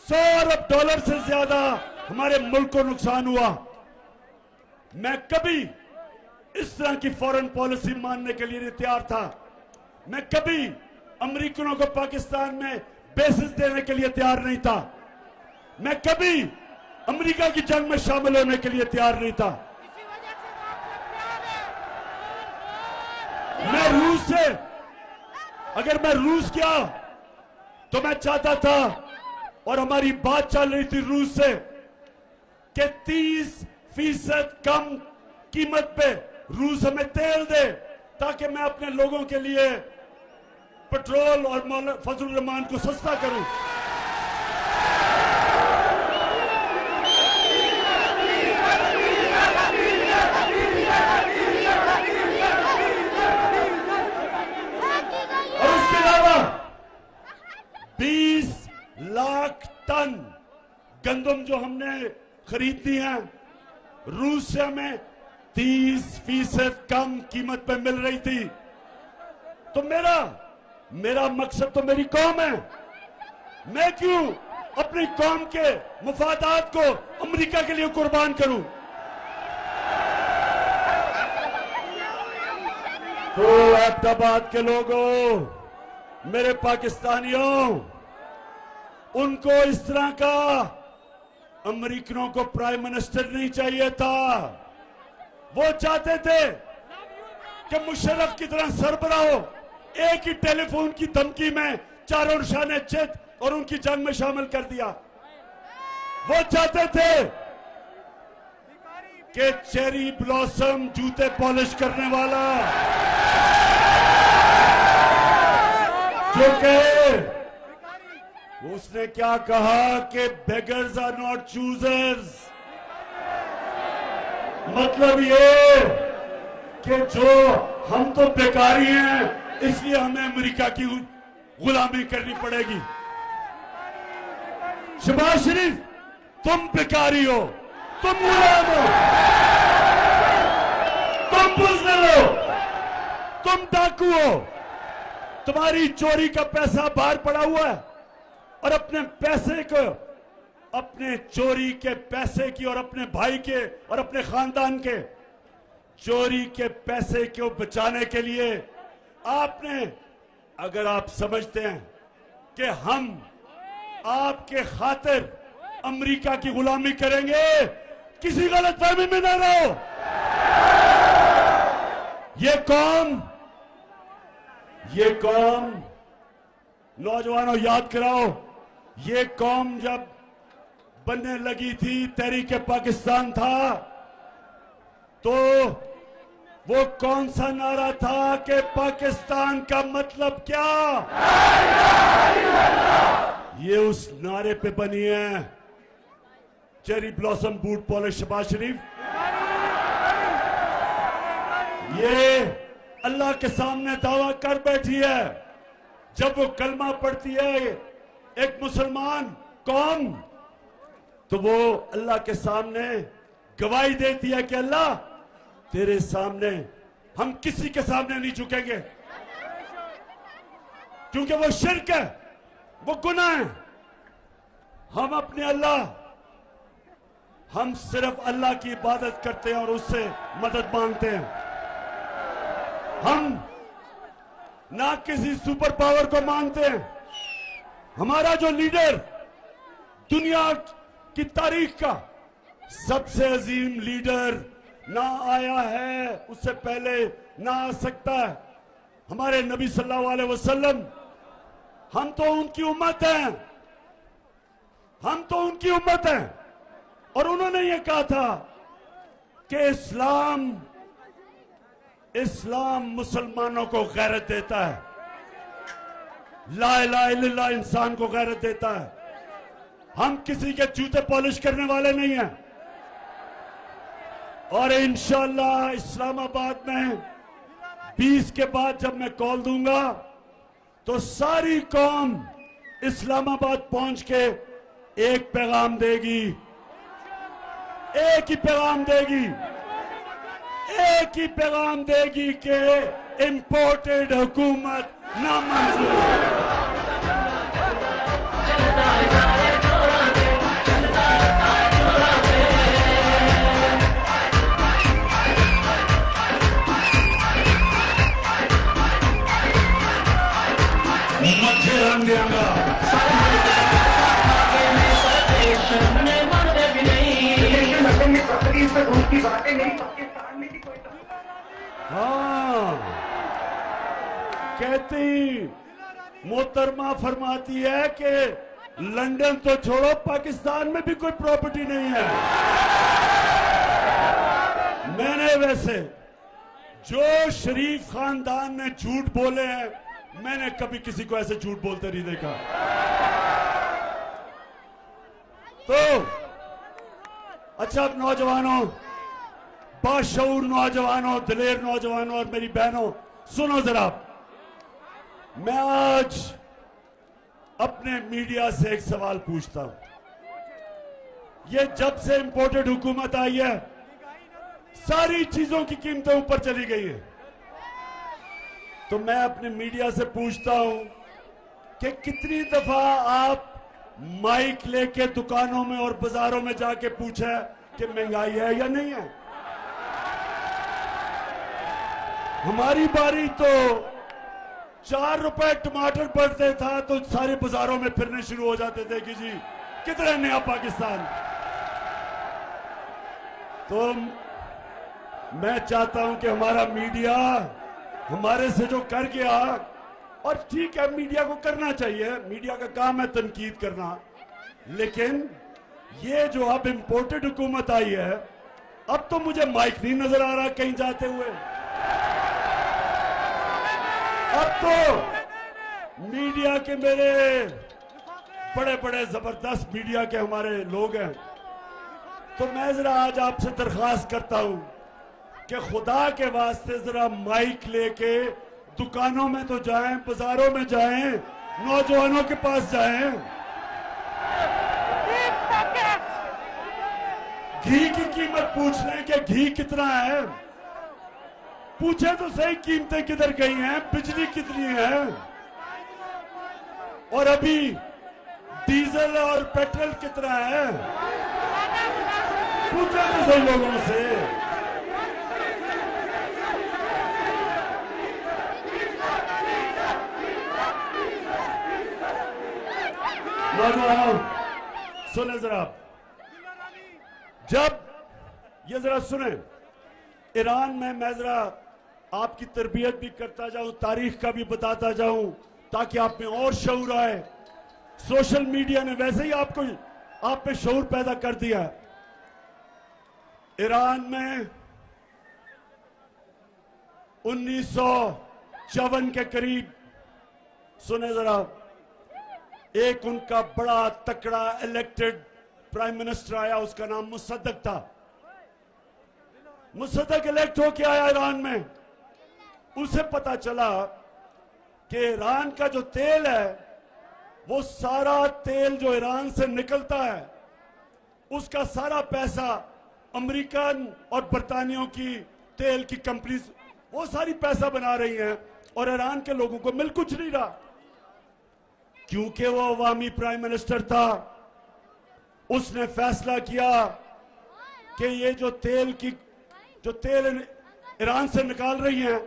$100 अरब से ज्यादा हमारे मुल्क को नुकसान हुआ। मैं कभी इस तरह की फॉरेन पॉलिसी मानने के लिए नहीं तैयार था। मैं कभी अमेरिकनों को पाकिस्तान में बेसिस देने के लिए तैयार नहीं था। मैं कभी अमेरिका की जंग में शामिल होने के लिए तैयार नहीं था। मैं रूस से, अगर मैं रूस गया तो मैं चाहता था, और हमारी बात चल रही थी रूस से, कि 30% कम कीमत पे रूस हमें तेल दे ताकि मैं अपने लोगों के लिए पेट्रोल और फजलुर रहमान को सस्ता करूं। और उसके अलावा 20 लाख टन गंदम जो हमने खरीदनी है रूस से हमें 30% कम कीमत पे मिल रही थी। तो मेरा मकसद तो मेरी कौम है। मैं क्यों अपनी कौम के मुफादात को अमेरिका के लिए कुर्बान करूं? तो अहमदाबाद के लोगों, मेरे पाकिस्तानियों, उनको इस तरह का अमेरिकनों को प्राइम मिनिस्टर नहीं चाहिए था। वो चाहते थे कि मुशर्रफ की तरह सरबरा हो, एक ही टेलीफोन की धमकी में चारों निशाने चित और उनकी जंग में शामिल कर दिया। वो चाहते थे कि चेरी ब्लॉसम जूते पॉलिश करने वाला जो कहे, उसने क्या कहा कि बेगर्स आर नॉट चूजर्स। मतलब ये कि जो हम तो बेकारी हैं इसलिए हमें अमेरिका की गुलामी करनी पड़ेगी। शहबाज शरीफ, तुम बेकारी हो, तुम गुलाम हो, तुम बुज़दिल हो, तुम डाकू हो, तुम्हारी चोरी का पैसा बाहर पड़ा हुआ है और अपने पैसे को, अपने चोरी के पैसे की और अपने भाई के और अपने खानदान के चोरी के पैसे को बचाने के लिए आपने, अगर आप समझते हैं कि हम आपके खातिर अमेरिका की गुलामी करेंगे, किसी गलतफहमी में ना रहो। ये कौम नौजवानों याद कराओ, ये कौम जब बनने लगी थी, तहरीक पाकिस्तान था, तो वो कौन सा नारा था कि पाकिस्तान का मतलब क्या? ये उस नारे पे बनी है cherry blossom boot polish Shehbaz Sharif. ये अल्लाह के सामने दावा कर बैठी है। जब वो कलमा पढ़ती है एक मुसलमान कौम, तो वो अल्लाह के सामने गवाही देती है कि अल्लाह तेरे सामने हम किसी के सामने नहीं झुकेंगे, क्योंकि वो शिर्क है, वो गुनाह है। हम अपने अल्लाह, हम सिर्फ अल्लाह की इबादत करते हैं और उससे मदद मांगते हैं। हम ना किसी सुपर पावर को मांगते हैं। हमारा जो लीडर दुनिया की तारीख का सबसे अजीम लीडर ना आया है, उससे पहले ना आ सकता है, हमारे नबी सल्लल्लाहु अलैहि वसल्लम। हम तो उनकी उम्मत हैं, हम तो उनकी उम्मत हैं। और उन्होंने ये कहा था कि इस्लाम मुसलमानों को गैरत देता है, ला इलाहा इल्लल्लाह इंसान को गैरत देता है। हम किसी के जूते पॉलिश करने वाले नहीं हैं। और इंशाअल्लाह इस्लामाबाद में 20 के बाद जब मैं कॉल दूंगा तो सारी कौम इस्लामाबाद पहुंच के एक पैगाम देगी, एक ही पैगाम देगी, एक ही पैगाम देगी कि इंपोर्टेड हुकूमत नामंजूर। मच्छे रंग देंगा हाँ, कहती मोहतरमा फरमाती है कि लंदन तो छोड़ो, पाकिस्तान में भी कोई प्रॉपर्टी नहीं है। मैंने वैसे जो शरीफ खानदान ने झूठ बोले हैं, मैंने कभी किसी को ऐसे झूठ बोलते नहीं देखा। तो अच्छा, अब नौजवानों, बाशऊर नौजवानों, दिलेर नौजवानों और मेरी बहनों, सुनो जरा। मैं आज अपने मीडिया से एक सवाल पूछता हूं। ये जब से इंपोर्टेड हुकूमत आई है, सारी चीजों की कीमतें ऊपर चली गई है। तो मैं अपने मीडिया से पूछता हूं कि कितनी दफा आप माइक लेके दुकानों में और बाजारों में जाके पूछा कि महंगाई है या नहीं है। हमारी बारी तो 4 रुपए टमाटर पड़ते था तो सारे बाजारों में फिरने शुरू हो जाते थे कि जी कितना नया पाकिस्तान। तो मैं चाहता हूं कि हमारा मीडिया हमारे से जो कर गया, और ठीक है मीडिया को करना चाहिए, मीडिया का काम है तनकीद करना, लेकिन ये जो अब इंपोर्टेड हुकूमत आई है, अब तो मुझे माइक नहीं नजर आ रहा कहीं जाते हुए। अब तो मीडिया के मेरे बड़े बड़े जबरदस्त मीडिया के हमारे लोग हैं। तो मैं जरा आज आपसे दरख्वास्त करता हूं कि खुदा के वास्ते जरा माइक लेके दुकानों में तो जाएं, बाजारों में जाएं, नौजवानों के पास जाएं। घी की कीमत पूछ लें कि घी कितना है, पूछे तो सही कीमतें किधर गई हैं, बिजली कितनी है, और अभी डीजल और पेट्रोल कितना है, पूछे तो सही लोगों से। नौजवानों सुने जरा, जब ये जरा सुने, ईरान में मैं जरा आपकी तरबियत भी करता जाऊं, तारीख का भी बताता जाऊं, ताकि आप में और शऊर आए। सोशल मीडिया ने वैसे ही आप में शऊर पैदा कर दिया। ईरान में 1954 के करीब, सुने जरा, एक उनका बड़ा तकड़ा इलेक्टेड प्राइम मिनिस्टर आया, उसका नाम मुसद्दक था। मुसद्दक इलेक्ट होके आया ईरान में। उसे पता चला कि ईरान का जो तेल है, वो सारा तेल जो ईरान से निकलता है, उसका सारा पैसा अमेरिकन और बरतानियों की तेल की कंपनीज वो सारी पैसा बना रही हैं और ईरान के लोगों को मिल कुछ नहीं रहा, क्योंकि वो अवामी प्राइम मिनिस्टर था। उसने फैसला किया कि ये जो तेल ईरान से निकाल रही हैं,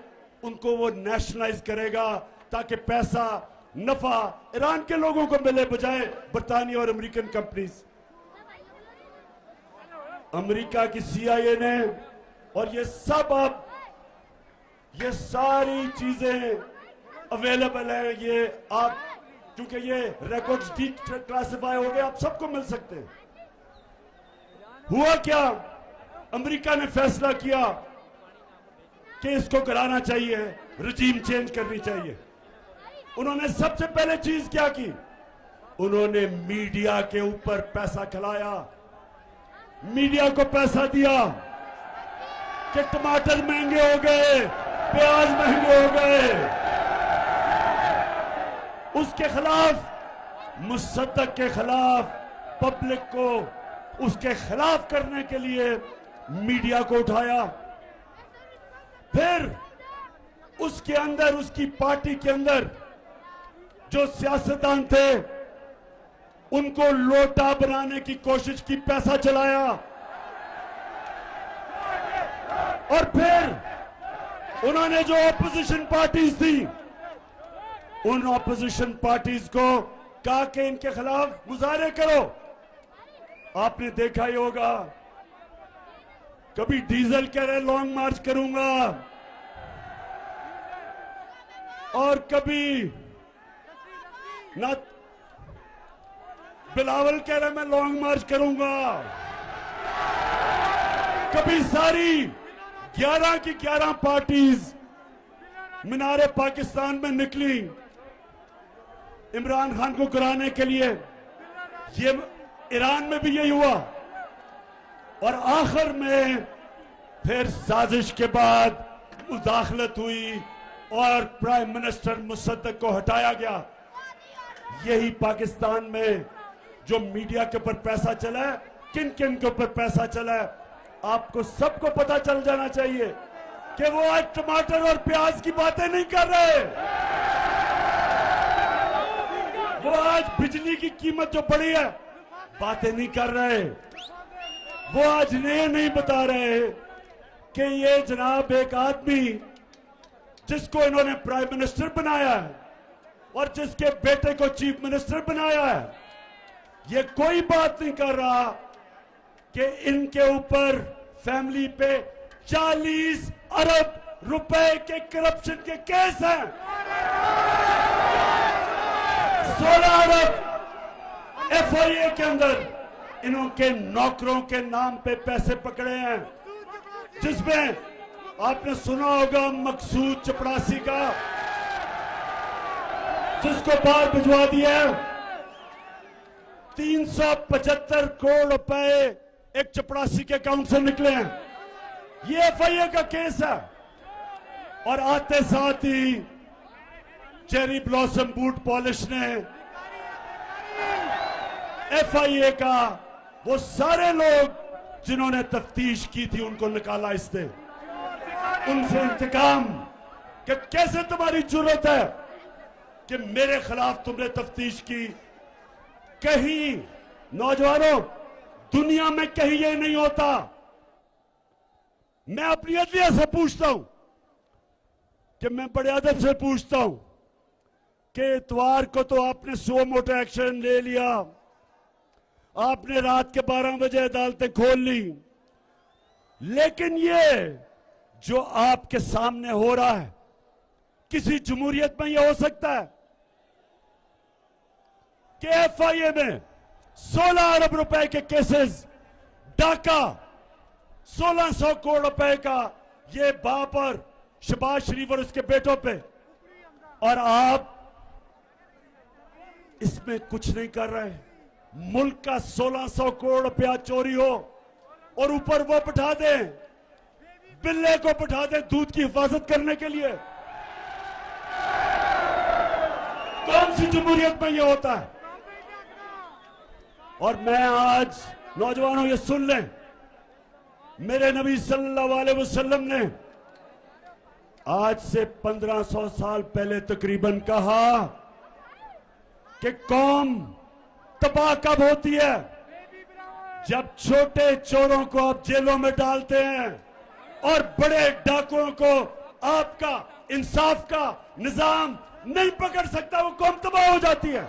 उनको वो नेशनलाइज करेगा ताकि पैसा नफा ईरान के लोगों को मिले, बजाय बरतानिया और अमेरिकन कंपनीज। अमेरिका की CIA ने, और ये सब अब ये सारी चीजें अवेलेबल है, ये आप क्योंकि ये रिकॉर्ड्स डिक्लासिफाई हो गए, आप सबको मिल सकते हैं। हुआ क्या, अमेरिका ने फैसला किया कि इसको कराना चाहिए, रजीम चेंज करनी चाहिए। उन्होंने सबसे पहले चीज क्या की, उन्होंने मीडिया के ऊपर पैसा खिलाया, मीडिया को पैसा दिया कि टमाटर महंगे हो गए, प्याज महंगे हो गए। उसके खिलाफ, मुसद्दक के खिलाफ, पब्लिक को उसके खिलाफ करने के लिए मीडिया को उठाया। फिर उसके अंदर, उसकी पार्टी के अंदर जो सियासतदान थे, उनको लोटा बनाने की कोशिश की, पैसा चलाया। और फिर उन्होंने जो ऑपोजिशन पार्टीज थी, उन ऑपोजिशन पार्टीज को कहा कि इनके खिलाफ मुजाहरे करो। आपने देखा ही होगा, कभी डीजल कह रहे लॉन्ग मार्च करूंगा, और कभी ना बिलावल कह रहे मैं लॉन्ग मार्च करूंगा। कभी सारी 11 की 11 पार्टीज मीनारे पाकिस्तान में निकली इमरान खान को गिराने के लिए। ये ईरान में भी यही हुआ, और आखिर में फिर साजिश के बाद मुदाखलत हुई और प्राइम मिनिस्टर मुसद्दक को हटाया गया। यही पाकिस्तान में जो मीडिया के ऊपर पैसा चला है, किन किन के ऊपर पैसा चला है, आपको सबको पता चल जाना चाहिए कि वो आज टमाटर और प्याज की बातें नहीं कर रहे। वो आज बिजली की कीमत जो बढ़ी है, बातें नहीं कर रहे। वो आज ये नहीं बता रहे कि ये जनाब एक आदमी जिसको इन्होंने प्राइम मिनिस्टर बनाया है और जिसके बेटे को चीफ मिनिस्टर बनाया है, ये कोई बात नहीं कर रहा कि इनके ऊपर फैमिली पे 40 अरब रुपए के करप्शन के केस हैं। 16 अरब FIA के अंदर इनके नौकरों के नाम पे पैसे पकड़े हैं, जिसमें आपने सुना होगा मकसूद चपरासी का, जिसको बाहर भिजवा दिया। 375 करोड़ रुपए एक चपरासी के अकाउंट से निकले हैं। ये FIA का केस है। और आते साथ ही चेरी ब्लॉसम बूट पॉलिश ने FIA का वो सारे लोग जिन्होंने तफ्तीश की थी उनको निकाला इसने, उनसे इंतकाम कि कैसे तुम्हारी जरूरत है कि मेरे खिलाफ तुमने तफ्तीश की। कहीं नौजवानों, दुनिया में कहीं ये नहीं होता। मैं अपनी अदलिया से पूछता हूं कि मैं बड़े अदब से पूछता हूं कि इतवार को तो आपने सो मोटो एक्शन ले लिया, आपने रात के 12 बजे अदालतें खोल ली, लेकिन ये जो आपके सामने हो रहा है, किसी जमहूरियत में यह हो सकता है कि FIA में 16 अरब रुपए के केसेस, डाका 1600 करोड़ रुपए का ये बाप और शहबाज शरीफ और उसके बेटों पे, और आप इसमें कुछ नहीं कर रहे। मुल्क का 1600 करोड़ रुपया चोरी हो और ऊपर वो बिठा दें, बिल्ले को बिठा दें दूध की हिफाजत करने के लिए। कौन सी जमहूरियत में ये होता है? और मैं आज नौजवानों ये सुन लें, मेरे नबी सल्लल्लाहु अलैहि वसल्लम ने आज से 1500 साल पहले तकरीबन कहा कि कौम तबाह कब होती है? जब छोटे चोरों को आप जेलों में डालते हैं और बड़े डाकुओं को आपका इंसाफ का निजाम नहीं पकड़ सकता, वो कौम तबाह हो जाती है।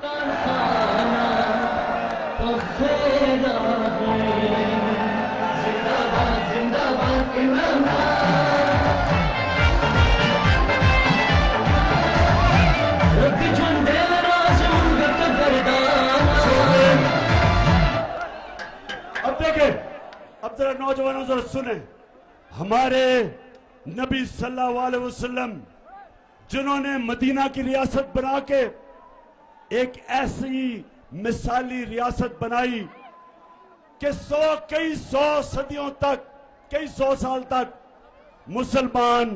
अब देखें, अब जरा नौजवानों जरा सुने, हमारे नबी सल्लल्लाहु अलैहि वसल्लम जिन्होंने मदीना की रियासत बना के एक ऐसी मिसाली रियासत बनाई कि कई सौ सदियों तक, कई सौ साल तक मुसलमान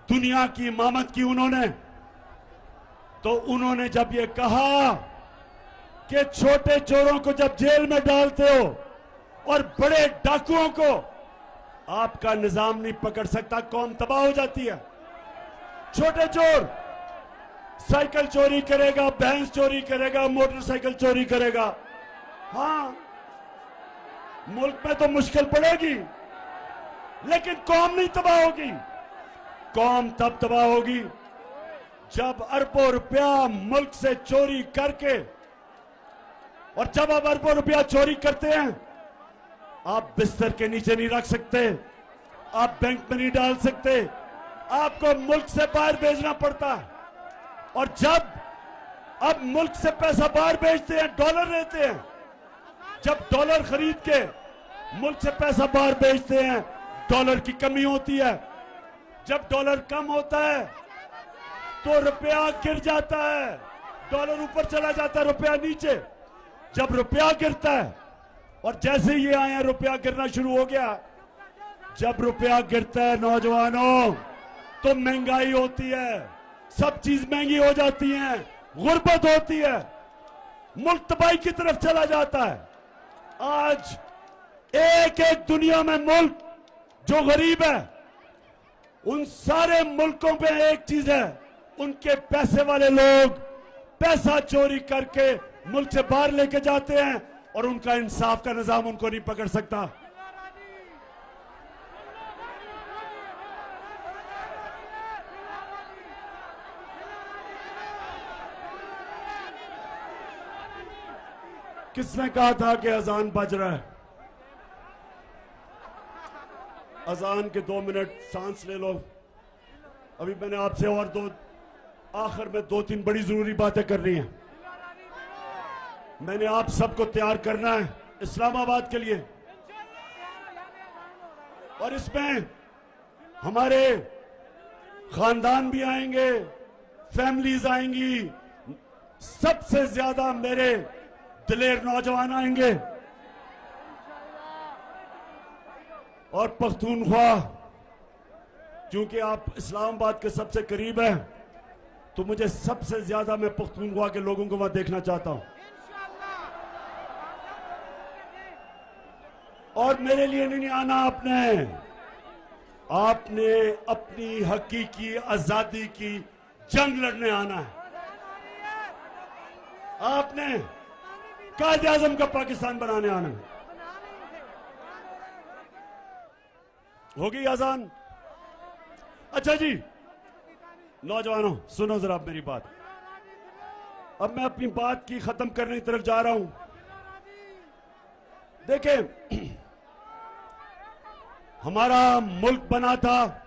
दुनिया की इमामत की उन्होंने, तो उन्होंने जब ये कहा कि छोटे चोरों को जब जेल में डालते हो और बड़े डाकुओं को आपका निजाम नहीं पकड़ सकता, कौम तबाह हो जाती है। छोटे चोर साइकिल चोरी करेगा, भैंस चोरी करेगा, मोटरसाइकिल चोरी करेगा, हाँ मुल्क में तो मुश्किल पड़ेगी, लेकिन कौम नहीं तबाह होगी। कौम तब तबाह होगी जब अरबों रुपया मुल्क से चोरी करके, और जब आप अरबों रुपया चोरी करते हैं, आप बिस्तर के नीचे नहीं रख सकते, आप बैंक में नहीं डाल सकते, आपको मुल्क से बाहर भेजना पड़ता है। और जब अब मुल्क से पैसा बाहर भेजते हैं, डॉलर लेते हैं, जब डॉलर खरीद के मुल्क से पैसा बाहर भेजते हैं, डॉलर की कमी होती है। जब डॉलर कम होता है तो रुपया गिर जाता है, डॉलर ऊपर चला जाता है, रुपया नीचे। जब रुपया गिरता है, और जैसे ये आए हैं रुपया गिरना शुरू हो गया, जब रुपया गिरता है नौजवानों तो महंगाई होती है, सब चीज महंगी हो जाती है, गुर्बत होती है, मुल्क तबाही की तरफ चला जाता है। आज एक एक दुनिया में मुल्क जो गरीब है, उन सारे मुल्कों पे एक चीज है, उनके पैसे वाले लोग पैसा चोरी करके मुल्क से बाहर लेके जाते हैं और उनका इंसाफ का निजाम उनको नहीं पकड़ सकता। किसने कहा था कि अजान बज रहा है? अजान के 2 मिनट सांस ले लो। अभी मैंने आपसे और आखिर में 2-3 बड़ी जरूरी बातें करनी है। मैंने आप सबको तैयार करना है इस्लामाबाद के लिए, और इसमें हमारे खानदान भी आएंगे, फैमिलीज आएंगी, सबसे ज्यादा मेरे दिलेर नौजवान आएंगे, और पख्तूनख्वा, क्योंकि आप इस्लामाबाद के सबसे करीब हैं, तो मुझे सबसे ज्यादा मैं पख्तूनख्वा के लोगों को वहां देखना चाहता हूं। और मेरे लिए नहीं आना आपने अपनी हकीकी आजादी की जंग लड़ने आना है। आपने कायदे आजम का पाकिस्तान बनाने आना है। होगी आजान? अच्छा जी नौजवानों, सुनो जरा मेरी बात। अब मैं अपनी बात की खत्म करने की तरफ जा रहा हूं। देखें, हमारा मुल्क बना था,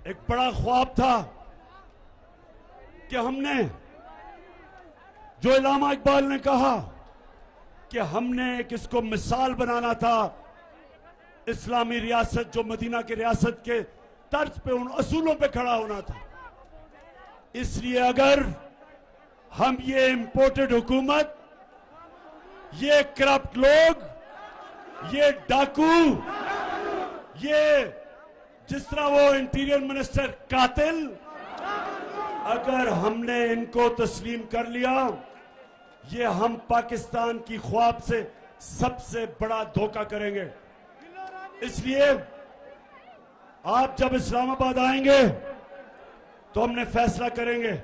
एक बड़ा ख्वाब था कि हमने, जो इलामा इकबाल ने कहा कि हमने एक इसको मिसाल बनाना था, इस्लामी रियासत जो मदीना की रियासत के तर्ज पे, उन असूलों पे खड़ा होना था। इसलिए अगर हम ये इंपोर्टेड हुकूमत, ये करप्ट लोग, ये डाकू, ये जिस तरह वो इंटीरियर मिनिस्टर कातिल, अगर हमने इनको तस्लीम कर लिया, ये हम पाकिस्तान की ख्वाब से सबसे बड़ा धोखा करेंगे। इसलिए आप जब इस्लामाबाद आएंगे तो हमने फैसला करेंगे,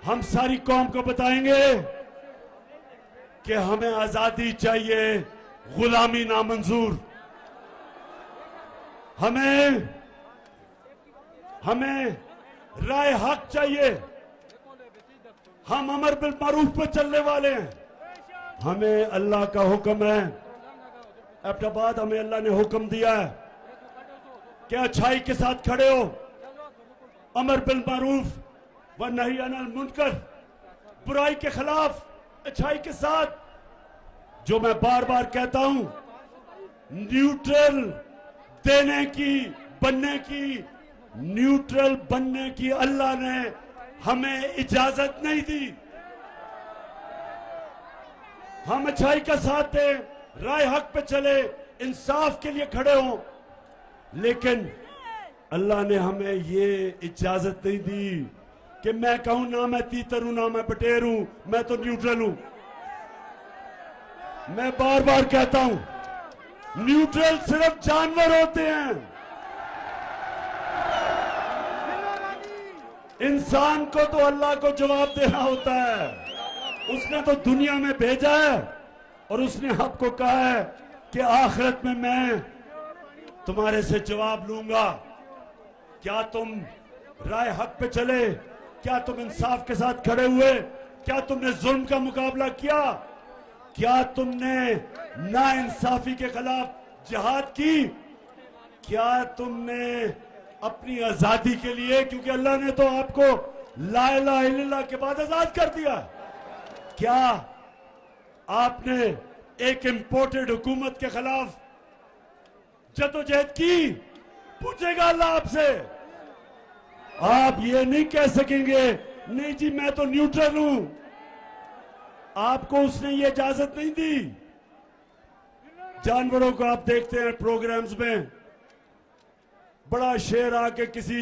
हम सारी कौम को बताएंगे कि हमें आजादी चाहिए, गुलामी नामंजूर। हमें राय हक चाहिए। हम अमर बिल मारूफ पर चलने वाले हैं। हमें अल्लाह का हुक्म है, एबटाबाद हमें अल्लाह ने हुक्म दिया है कि अच्छाई के साथ खड़े हो, अमर बिल मारूफ व नही अनिल मुनकर, बुराई के खिलाफ अच्छाई के साथ। जो मैं बार बार कहता हूं, न्यूट्रल बनने की अल्लाह ने हमें इजाजत नहीं दी। हम अच्छाई का साथ दें, राय हक पे चले, इंसाफ के लिए खड़े हों, लेकिन अल्लाह ने हमें ये इजाजत नहीं दी कि मैं कहूं ना मैं तीतर हूं ना मैं बटेर हूं, मैं तो न्यूट्रल हूं। मैं बार बार कहता हूं, न्यूट्रल सिर्फ जानवर होते हैं। इंसान को तो अल्लाह को जवाब देना होता है। उसने तो दुनिया में भेजा है और उसने आपको कहा है कि आखिरत में मैं तुम्हारे से जवाब लूंगा। क्या तुम राय हक पे चले? क्या तुम इंसाफ के साथ खड़े हुए? क्या तुमने जुल्म का मुकाबला किया? क्या तुमने नाइंसाफी के खिलाफ जिहाद की? क्या तुमने अपनी आजादी के लिए, क्योंकि अल्लाह ने तो आपको ला इलाहा इल्लल्लाह के बाद आजाद कर दिया, क्या आपने एक इंपोर्टेड हुकूमत के खिलाफ जदोजहद की? पूछेगा अल्लाह आपसे। आप ये नहीं कह सकेंगे नहीं जी मैं तो न्यूट्रल हूं। आपको उसने ये इजाजत नहीं दी। जानवरों को आप देखते हैं प्रोग्राम्स में, बड़ा शेर आके किसी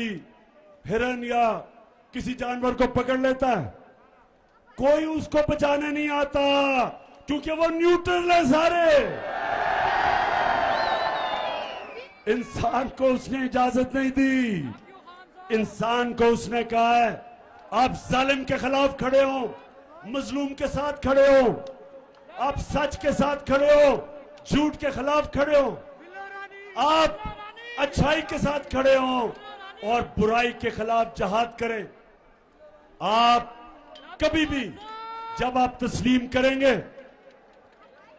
हिरन या किसी जानवर को पकड़ लेता है, कोई उसको बचाने नहीं आता क्योंकि वो न्यूट्रल है सारे। इंसान को उसने इजाजत नहीं दी। इंसान को उसने कहा है आप जालिम के खिलाफ खड़े हो, मजलूम के साथ खड़े हो, आप सच के साथ खड़े हो, झूठ के खिलाफ खड़े हो, आप अच्छाई के साथ खड़े हो और बुराई के खिलाफ जिहाद करें। आप कभी भी जब आप तस्लीम करेंगे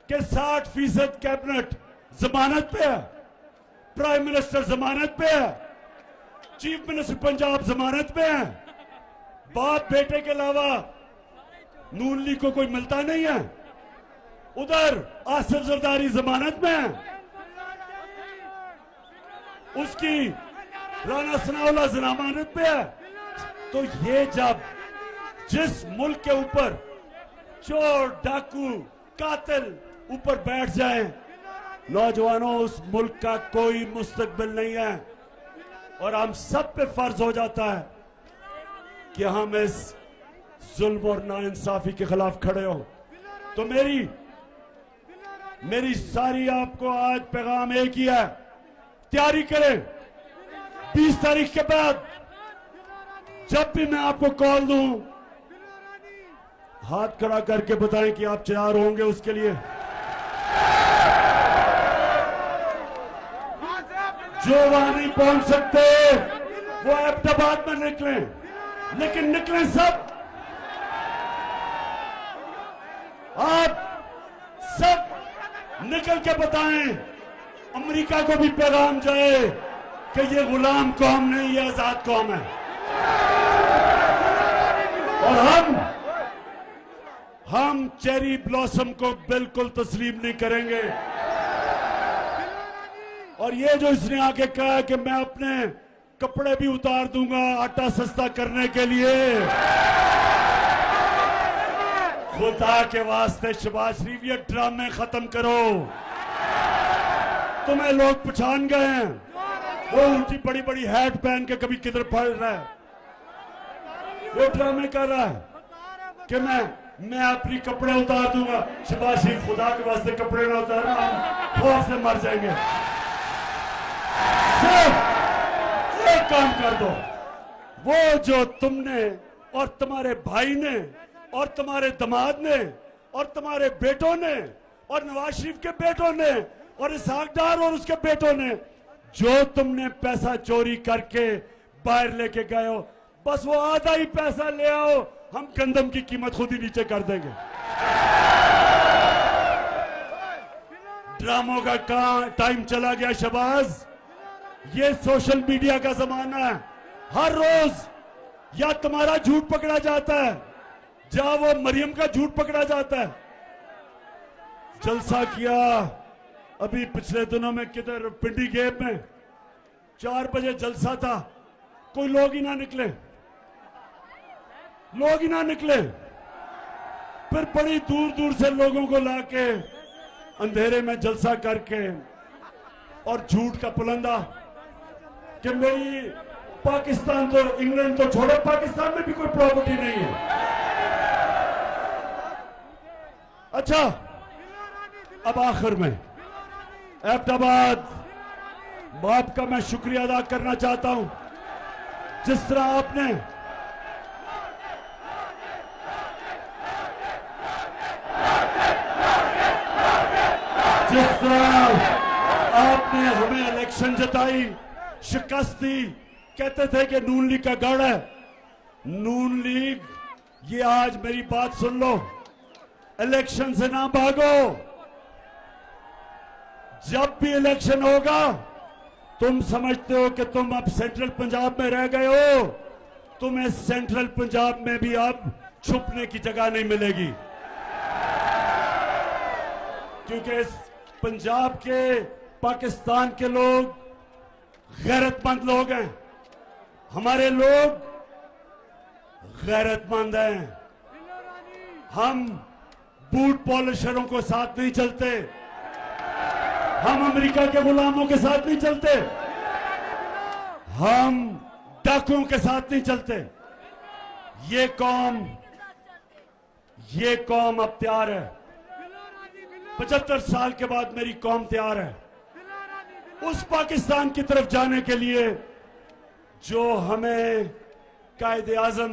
कि 60% कैबिनेट जमानत पे है, प्राइम मिनिस्टर जमानत पे है, चीफ मिनिस्टर पंजाब जमानत पे है, बाप बेटे के अलावा नून लीग को कोई मिलता नहीं है, उधर आसिफ जरदारी जमानत में है, उसकी राना सनाउल्लाह जमानत पे है। तो ये जब जिस मुल्क के ऊपर चोर डाकू कातिल ऊपर बैठ जाए, नौजवानों उस मुल्क का कोई मुस्तकबिल नहीं है और हम सब पे फर्ज हो जाता है कि हम इस जुल्म और नाइंसाफी के खिलाफ खड़े हो। तो मेरी सारी आपको आज पैगाम एक ही है, तैयारी करें। 20 तारीख के बाद जब भी मैं आपको कॉल दूं, हाथ खड़ा करके बताएं कि आप तैयार होंगे उसके लिए। जो वहां नहीं पहुंच सकते वो एबटाबाद में निकलें, लेकिन निकलें सब। आप सब निकल के बताएं, अमेरिका को भी पैगाम जाए कि ये गुलाम कौम नहीं, ये आजाद कौम है और हम चेरी ब्लॉसम को बिल्कुल तस्लीम नहीं करेंगे। और ये जो इसने आके कहा कि मैं अपने कपड़े भी उतार दूंगा आटा सस्ता करने के लिए, खुदा के वास्ते शहबाज शरीफ ये ड्रामे खत्म करो। तुम्हें लोग पहचान गए हैं, वो उल्टी बड़ी बड़ी हैट पहन के कभी किधर पड़ रहा है। ये ड्रामे कर रहा है कि मैं अपनी कपड़े उतार दूंगा। शहबाज शरीफ, खुदा के वास्ते कपड़े ना उतारना, हम खौफ से मर जाएंगे। सिर्फ एक काम कर दो, वो जो तुमने और तुम्हारे भाई ने और तुम्हारे दामाद ने और तुम्हारे बेटों ने और नवाज शरीफ के बेटों ने और इसहाक डार और उसके बेटों ने जो तुमने पैसा चोरी करके बाहर लेके गए हो, बस वो आधा ही पैसा ले आओ, हम गंदम की कीमत खुद ही नीचे कर देंगे। ड्रामों का टाइम चला गया शहबाज। ये सोशल मीडिया का जमाना है। हर रोज या तुम्हारा झूठ पकड़ा जाता है, या वो मरियम का झूठ पकड़ा जाता है। जलसा किया अभी पिछले दिनों में, किधर पिंडी गेप में 4 बजे जलसा था, कोई लोग ही ना निकले, लोग ही ना निकले। फिर बड़ी दूर दूर से लोगों को लाके अंधेरे में जलसा करके और झूठ का पुलंदा कि मेरी पाकिस्तान तो, इंग्लैंड तो छोड़ो, पाकिस्तान में भी कोई प्रॉपर्टी नहीं है। अच्छा, अब आखिर में एबटाबाद बाप का मैं शुक्रिया अदा करना चाहता हूं। जिस तरह आपने हमें इलेक्शन जताई, शिकस्त दी, कहते थे कि नून लीग का गढ़ है। नून लीग, ये आज मेरी बात सुन लो, इलेक्शन से ना भागो। जब भी इलेक्शन होगा, तुम समझते हो कि तुम अब सेंट्रल पंजाब में रह गए हो, तुम्हें सेंट्रल पंजाब में भी अब छुपने की जगह नहीं मिलेगी, क्योंकि इस पंजाब के, पाकिस्तान के लोग गैरतमंद लोग हैं। हमारे लोग गैरतमंद हैं। हम बूट पॉलिशरों को साथ नहीं चलते, हम अमेरिका के गुलामों के साथ नहीं चलते, हम डाकुओं के साथ नहीं चलते। ये कौम अब तैयार है। 75 साल के बाद मेरी कौम तैयार है उस पाकिस्तान की तरफ जाने के लिए जो हमें कायदे आज़म